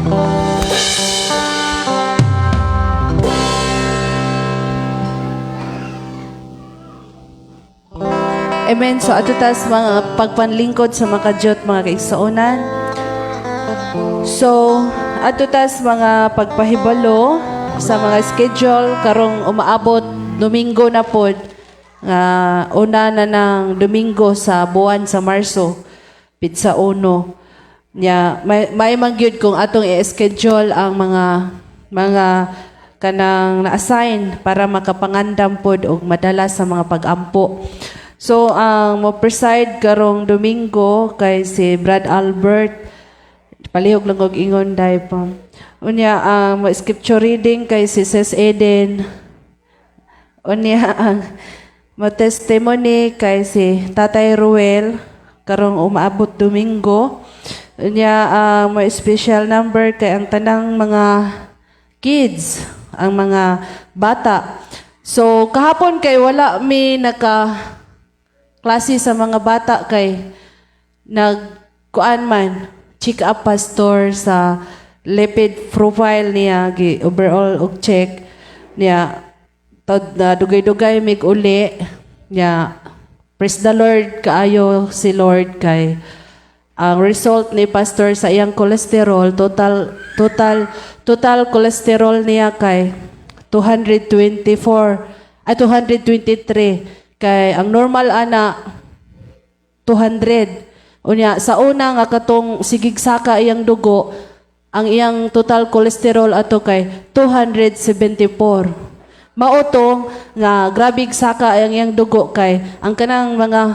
Amen. So ato tas mga pagpanlingkod sa mga kadyot, mga kaigsuonan. So ato tas mga pagpahibalo sa mga schedule karong umaabot Domingo na pod nga una na ng Domingo sa buwan sa Marso pizza 1 nya may mangyud kung atong i-schedule ang mga kanang na-assign para makapangandam pod og madala sa mga pag-ampo. So, ang mo-preside karong Domingo kay si Brad Albert. Palihog lang og ingon dahil pa. Unya, ang scripture reading kay si Sis Eden. Unya, ang mo-testimony kay si Tatay Ruel karong umaabot Domingo. Unya, ang mo-special number kay ang tanang mga kids, ang mga bata. So, kahapon kay wala mi klase sa mga bata kay nagkuan man check up pastor sa lipid profile niya overall og check niya dugay-dugay mig uli niya. Praise the Lord, kaayo si Lord kay ang result ni pastor sa iyang cholesterol total cholesterol niya kay 223 kay ang normal ana 200. Unya sa una nga katong sigigsaka iyang dugo, ang iyang total cholesterol ato kay 274. Mao to nga grabig saka ang iyang dugo kay ang kanang mga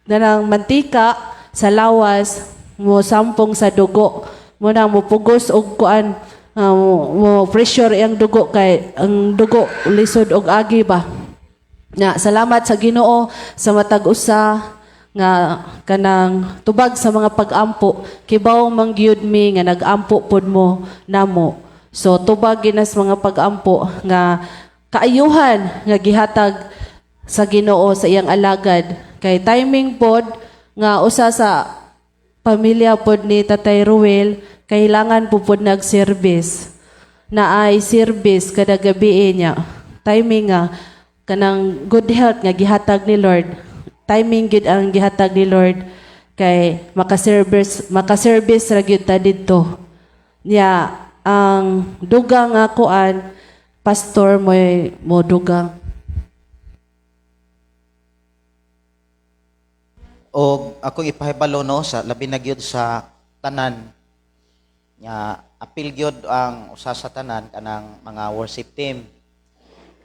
nanang mantika sa lawas mo sampong sa dugo. Mo nang mopugos og kuan mo pressure iyang dugo kay ang dugo lisod og agi ba. Na salamat sa Ginoo sa matag usa nga kanang tubag sa mga pag-ampo kibaw mangyud mi nga nag-ampo pod mo namo. So tubag ginas mga pag-ampo nga kaayuhan nga gihatag sa Ginoo sa iyang alagad kay timing pod nga usa sa pamilya pod ni Tatay Ruel kailangan po pod nag-service na ay service kada gabi niya. Timing nga kanang good health nga gihatag ni Lord. Timing gid ang gihatag ni Lord kay makaservice ra gyud ta didto. Nya ang dugang nga kuan pastor mo dugang. O akong ipahibalo no sa labi na gyud sa tanan nya apil gyud ang usa sa tanan kanang mga worship team.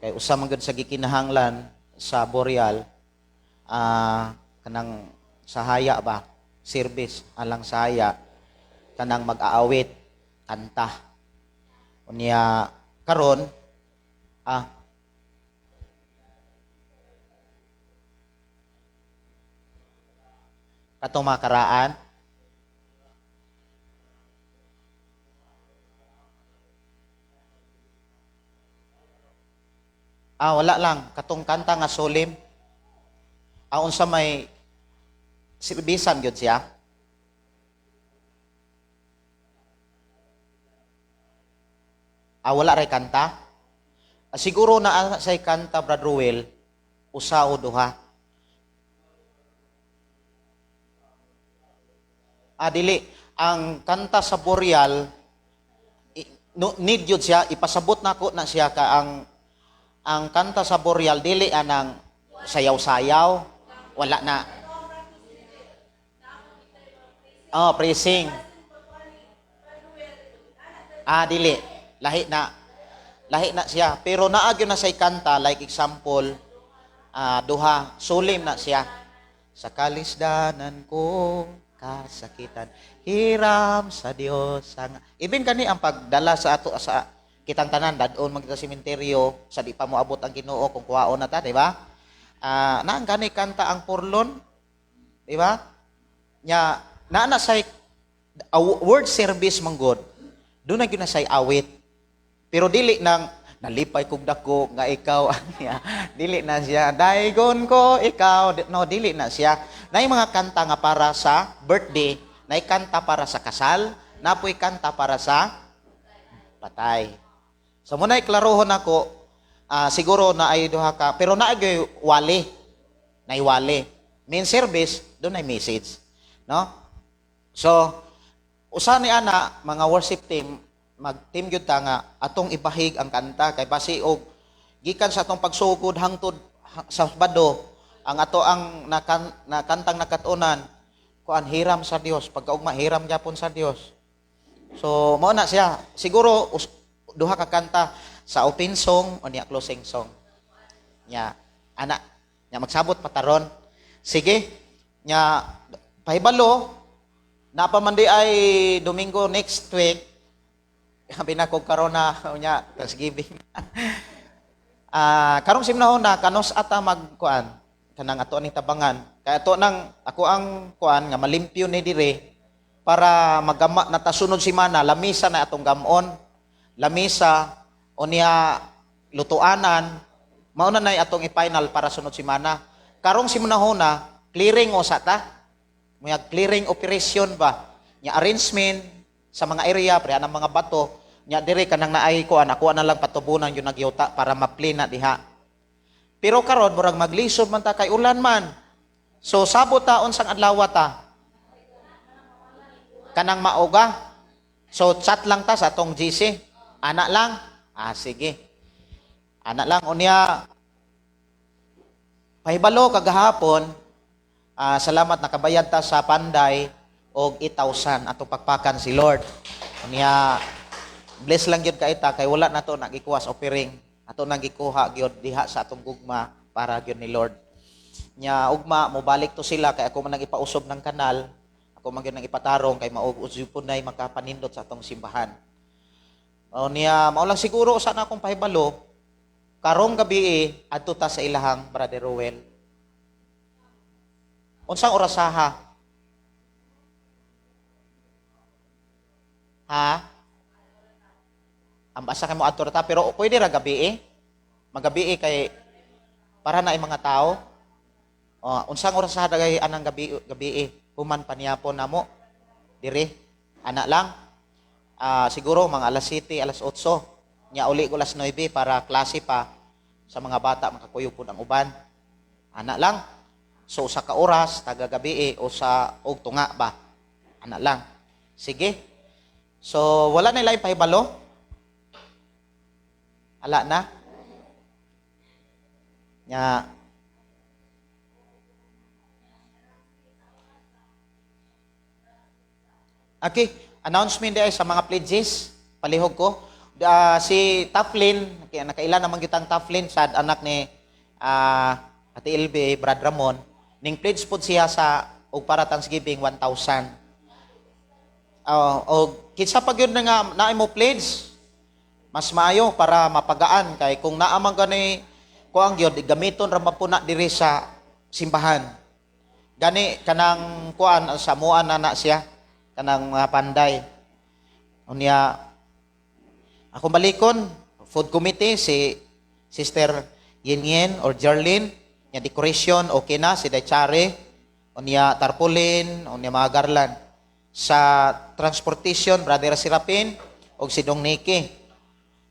Kay usa man gyud sa gikinahanglan sa Boreal kanang sahaya ba service alang sahaya kanang mag-aawit kanta unya karon katong makaraan wala lang katong kanta nga solim. Unsa may sirbisan gyud siya. Wala ray kanta. Siguro na say kanta Brad Ruel usa o duha. Dili ang kanta sa Boreal need gyud siya ipasabot nako na siya ka ang kanta sa Boreal dili anang sayaw-sayaw. Wala na. Praising. Dili. Lahi na siya. Pero naagyo na say kanta, like example, duha, solim na siya. sa kalisdanan ko kasakitan. Hiram sa Dios ang even kani ang pagdala sa ato sa kitang tanan dadon man kita sementeryo sa di pa moabot ang Ginoo kung kuhaon na ta, di ba? Naan gani kanta ang purlon, di ba? Nya na say word service man god. Doon na gyud na say awit. Pero dili nang nalipay kog dako nga ikaw anya. Dili na siya daygon ko ikaw. No, dili na siya. Nay mga kanta nga para sa birthday, nay kanta para sa kasal, napoy kanta para sa patay. So muna iklarohon ako, siguro na ay duha ka, pero na ay wali. Nay wali. Main service, doon ay message. No? So, usa ni ana mga worship team, mag-team gyud ta nga atong ibahig ang kanta kay basi og gikan sa atong pagsugod hangtod sa Sabado, ang ato ang kantang nakatunan kuan hiram sa Dios, pagkaugma hiram gyapon sa Dios. So, mao na siya. Siguro duha ka kanta sa open song o niya closing song. Nya ana nya magsabot pataron. Sige. Nya pahibalo na pa man di ay Domingo next week. Habi na kog karon na nya Thanksgiving. Karong simnahon na kanos ata magkuan kanang ato aning tabangan. Kaya ato nang ako ang kuan nga malimpyo ni dire para magama natasunod si mana lamisa na atong gamon. Lamisa o niya lutuanan, mauna na atong i-final para sunod si mana. Karong si manahona, clearing o sata, may clearing operation ba, niya arrangement sa mga area, pre ang mga bato, niya dire kanang naay kuan, ako na lang patubunan yung nagyuta para ma-play na diha. Pero karon murag maglisod man ta kay ulan man. So sabot taon sang adlaw ta. Kanang maoga. So chat lang ta sa atong GC. Anak lang? Sige. Anak lang. Unya, pahibalo kagahapon, salamat nakabayad ta sa Panday og 8,000 atong pagpakan si Lord. Unya, bless lang yun kaita kay wala na to nagikuwas offering. Ato nang gikuha gyud diha sa atong gugma para gyud ni Lord. Nya ugma mobalik to sila kay ako man nang ipausob ng kanal. Ako man gyud nang ipatarong kay maug usupon nay makapanindot sa atong simbahan. O niya, maulang siguro sana akong pahibalo, karong gabi adto ta sa ilahang Brother Ruel. Unsang orasaha? Ha? Ambasa kay mo adto ta, pero pwede ra gabi Magabi kay para na mga tao. Unsang orasaha dagay anang gabi human paniyapon namo. Dire, ana lang. Siguro mga alas 7, alas 8. Nya uli ko alas 9 para klase pa sa mga bata makakuyog po ang uban. Ana lang. So sa ka oras taga gabi o sa og tunga ba. Ana lang. Sige. So wala na ilay pahibalo. Ala na. Nya okay. Announcement day sa mga pledges, palihog ko. Si Taflin, nakailan naman kitang Taflin, sad anak ni Ate LB, Brad Ramon, ning pledge po siya sa og para Thanksgiving 1,000. O kinsa pag yun na nga naay mo pledge, mas maayo para mapagaan kay kung naamang gani ko ang gyud gamiton ra mapuna diri sa simbahan. Gani kanang kuan sa muan na siya kanang mga Panday. Unya ako balikon food committee si Sister Yen or Jarlene, nya decoration okay na si Dachare, unya tarpaulin, unya mga garland. Sa transportation Brother Sirapin og si Dong Niki.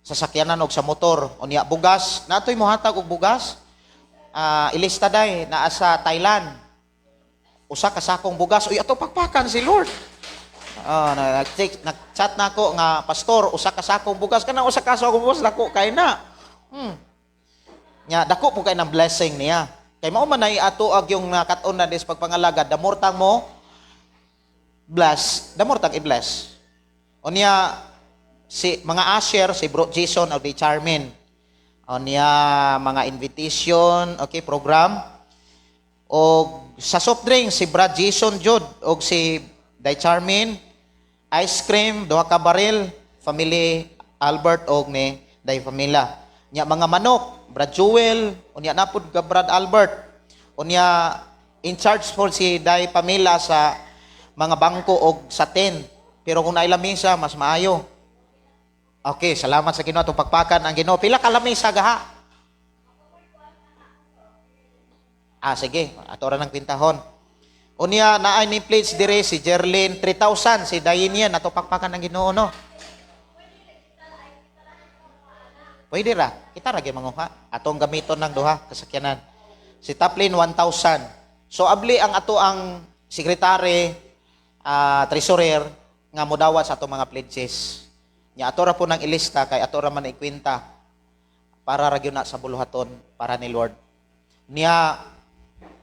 Sa sakyanan og sa motor, unya bugas, natoy mohatag og bugas. Ilista day naa sa Thailand. Usa ka sakong bugas, uy ato pakpakan si Lord. Nag-chat na ako nga, pastor, usa ka sakong bugas. Kanang usa ka sakong bugas, dako kay na. Nya, dako po kay ng blessing niya. Kay mao man ay ato ag yung nakaton na dis pagpangalagad, damortang mo, bless, damortang i-bless. O niya, si mga usher, si Bro Jason o di Charmin. O niya, mga invitation, okay, program. Og sa soft drink si Brad Jason Jud og si Day Charmin, ice cream duha ka baril, family Albert og ni Day Famila. Nya mga manok, Brad Jewel, unya napud ka Brad Albert. Unya in charge for si Day Pamela sa mga bangko og sa tin. Pero kung naay lamisa, mas maayo. Okay, salamat sa Ginoo atong pagpakan ang Ginoo. Pila ka lamisa gaha? Sige, ato ra ng kwintahon. Unya naay ni plates dire si Jerlyn 3,000 si Dayin yan ato pakpakan ng Ginoo no. Pwede ra, kita ra gyud manguha. Atong gamiton ng duha kasakyanan. Si Taplin 1,000. So abli ang ato ang sekretary, treasurer nga modawat sa atong mga pledges. Nya ato ra po nang ilista kay ato ra man ikwenta para ra gyud na sa buluhaton para ni Lord. Niya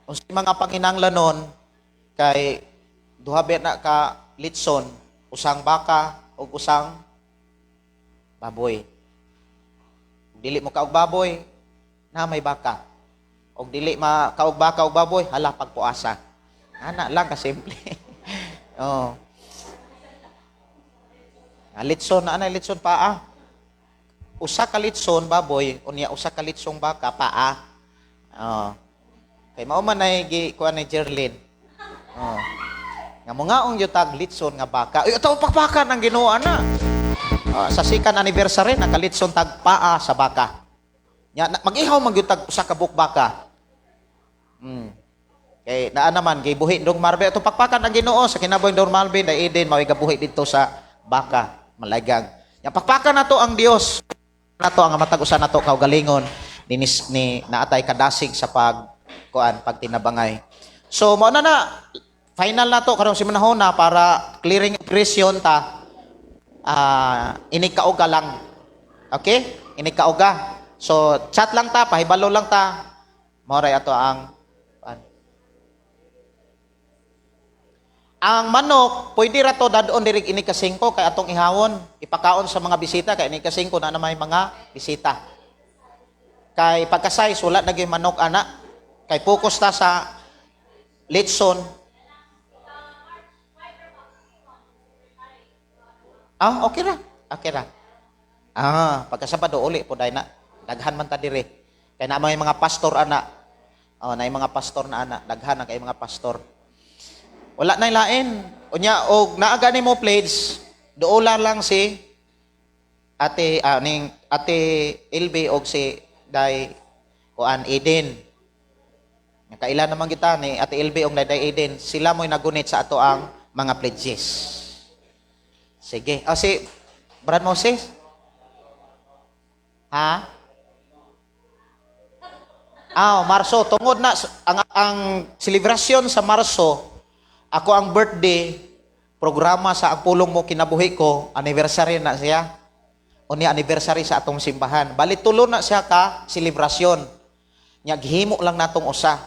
unsay mga panginahanglanon kay duha na ka litson, usang baka ug usang baboy. Dili mo kaog baboy na may baka. Og dili kaog baka og baboy, hala pagpuasa. Ana lang ka simple. Oh. Litson na ana litson paa. Usa ka litson baboy, unya usa ka litsong baka paa. Oh. Kay mao man ay kuan ni Jerlyn. Oh. Nga mga ong yutag litson nga baka. Ay ato pakpakan ang Ginoo ana. Sa second anniversary nakalitson tag paa sa baka. Nya mag-ihaw man gyud tag usa ka buok baka. Kay naa naman kay buhi dong Marbe ato pakpakan ang Ginoo sa kinabuhi dong Marbe na Eden mao gabuhi dito sa baka malagang. Nya pakpakan nato ang Dios. Nato ang matag usa nato kaugalingon ni naatay kadasig sa pagtinabangay. So mao na final na to karong simanahon na para clearing impression ta inikauga lang. Okay? Inikauga. So chat lang ta, pahibalo lang ta. Mao ray ato ang manok, pwede ra to dadon diri inika-5 kay atong ihawon, ipakaon sa mga bisita kay inika-5 na may mga bisita. Kay pagka-size wala na gyud manok ana. Kay focus ta sa litson. Okay ra. Okay ra. Pagkasabado uli po dai na. Daghan man ta diri. Kay na may mga pastor ana. Na mga pastor na ana, daghan na kay mga pastor. Wala na lain. Unya og naa gani mo plates, duola lang si Ate LB og si Day kuan Eden. Kaila naman kita ni Ate LB og Day Eden, sila mo'y nagunit sa ato ang mga pledges. Sige. Si Brad Moses? Ha? Marso. Tungod na ang selebrasyon sa Marso, ako ang birthday, programa sa ang pulong mo kinabuhi ko, anniversary na siya. Unya anniversary sa atong simbahan. Bali tulo na siya ka selebrasyon. Nya gihimo lang natong usa.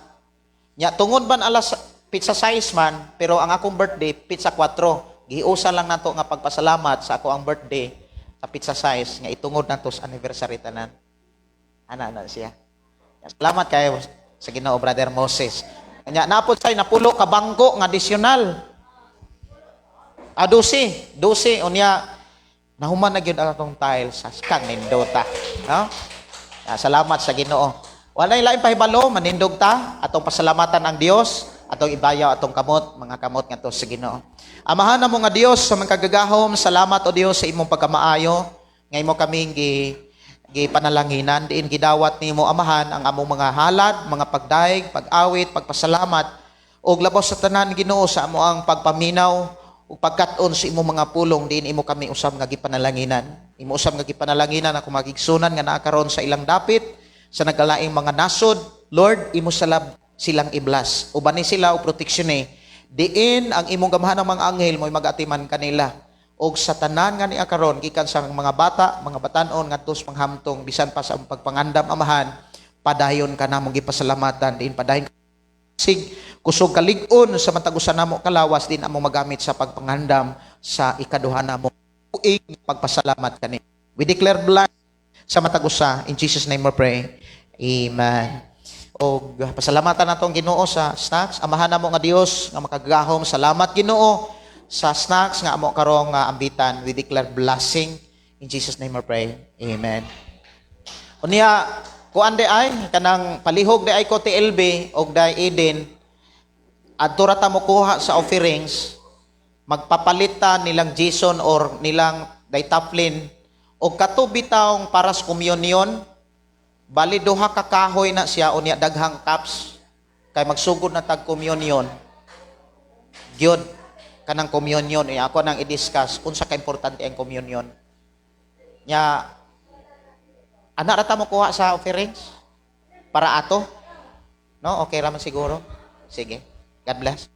Nya tungod ban alas pizza size man, pero ang akong birthday pizza 4. Giusa lang nato nga pagpasalamat sa ako ang birthday sa pizza size nga itungod nato sa anniversary tanan. Ana siya. Salamat kayo sa Ginoo Brother Moses. Nya napod say napulo ka bangko nga additional. 12 unya nahuman na gyud ang atong tiles sa kang nindota. No? Salamat sa Ginoo. Walay lain pahibalo manindog ta atong pasalamatan ang Dios, atong ibayaw atong kamot, mga kamot nga to sa Ginoo. Amahan na mo nga Dios sa mga kagagahom, salamat o Dios sa imong pagkamaayo, nga imo kaming panalangshinan, diin gidawat nimo amahan ang among mga halad, mga pagdaig, pag-awit, pagpasalamat, og labaw sa tanan Ginoo sa amo ang pagpaminaw ug pagkat-on sa imong mga pulong, diin imo kami usab nga gipanalanginan. Imo usab nga gipanalanginan ako magigsunan nga naa karon sa ilang dapit, sa nagkalaing mga nasod, Lord, imo silang iblas. Uban ni sila o proteksyon diin ang imong gamahan ng mga anghel mo'y mag-atiman kanila. Og sa tanan nga niya karon gikan sa mga bata, mga batanon ngadtos panghamtong bisan pa sa pagpangandam amahan, padayon ka namong gipasalamatan, diin padayon sig kusog kalig-on sa matagusan namo kalawas din among magamit sa pagpangandam sa ikaduha namo uig pagpasalamat kani. We declare blessed sa matagusa in Jesus name we pray. Amen. O pasalamatan natong Ginoo sa snacks. Amahan namo nga Dios nga makagahom. Salamat Ginoo sa snacks nga amo karong ambitan. We declare blessing in Jesus name I pray. Amen. Unya kuan de ay kanang palihog de ay ko TLB og day Eden. Adto ra ta mo kuha sa offerings. Magpapalita nilang Jason or nilang day taplin og katubitaong para sa communion. Bali duha ka kahoy na siya unya daghang cups kay magsugod na tag communion. Gyud kanang communion ako nang i-discuss unsa ka importante ang communion. Nya ana ra ta mo kuha sa offerings para ato. No, okay ra man siguro. Sige. God bless.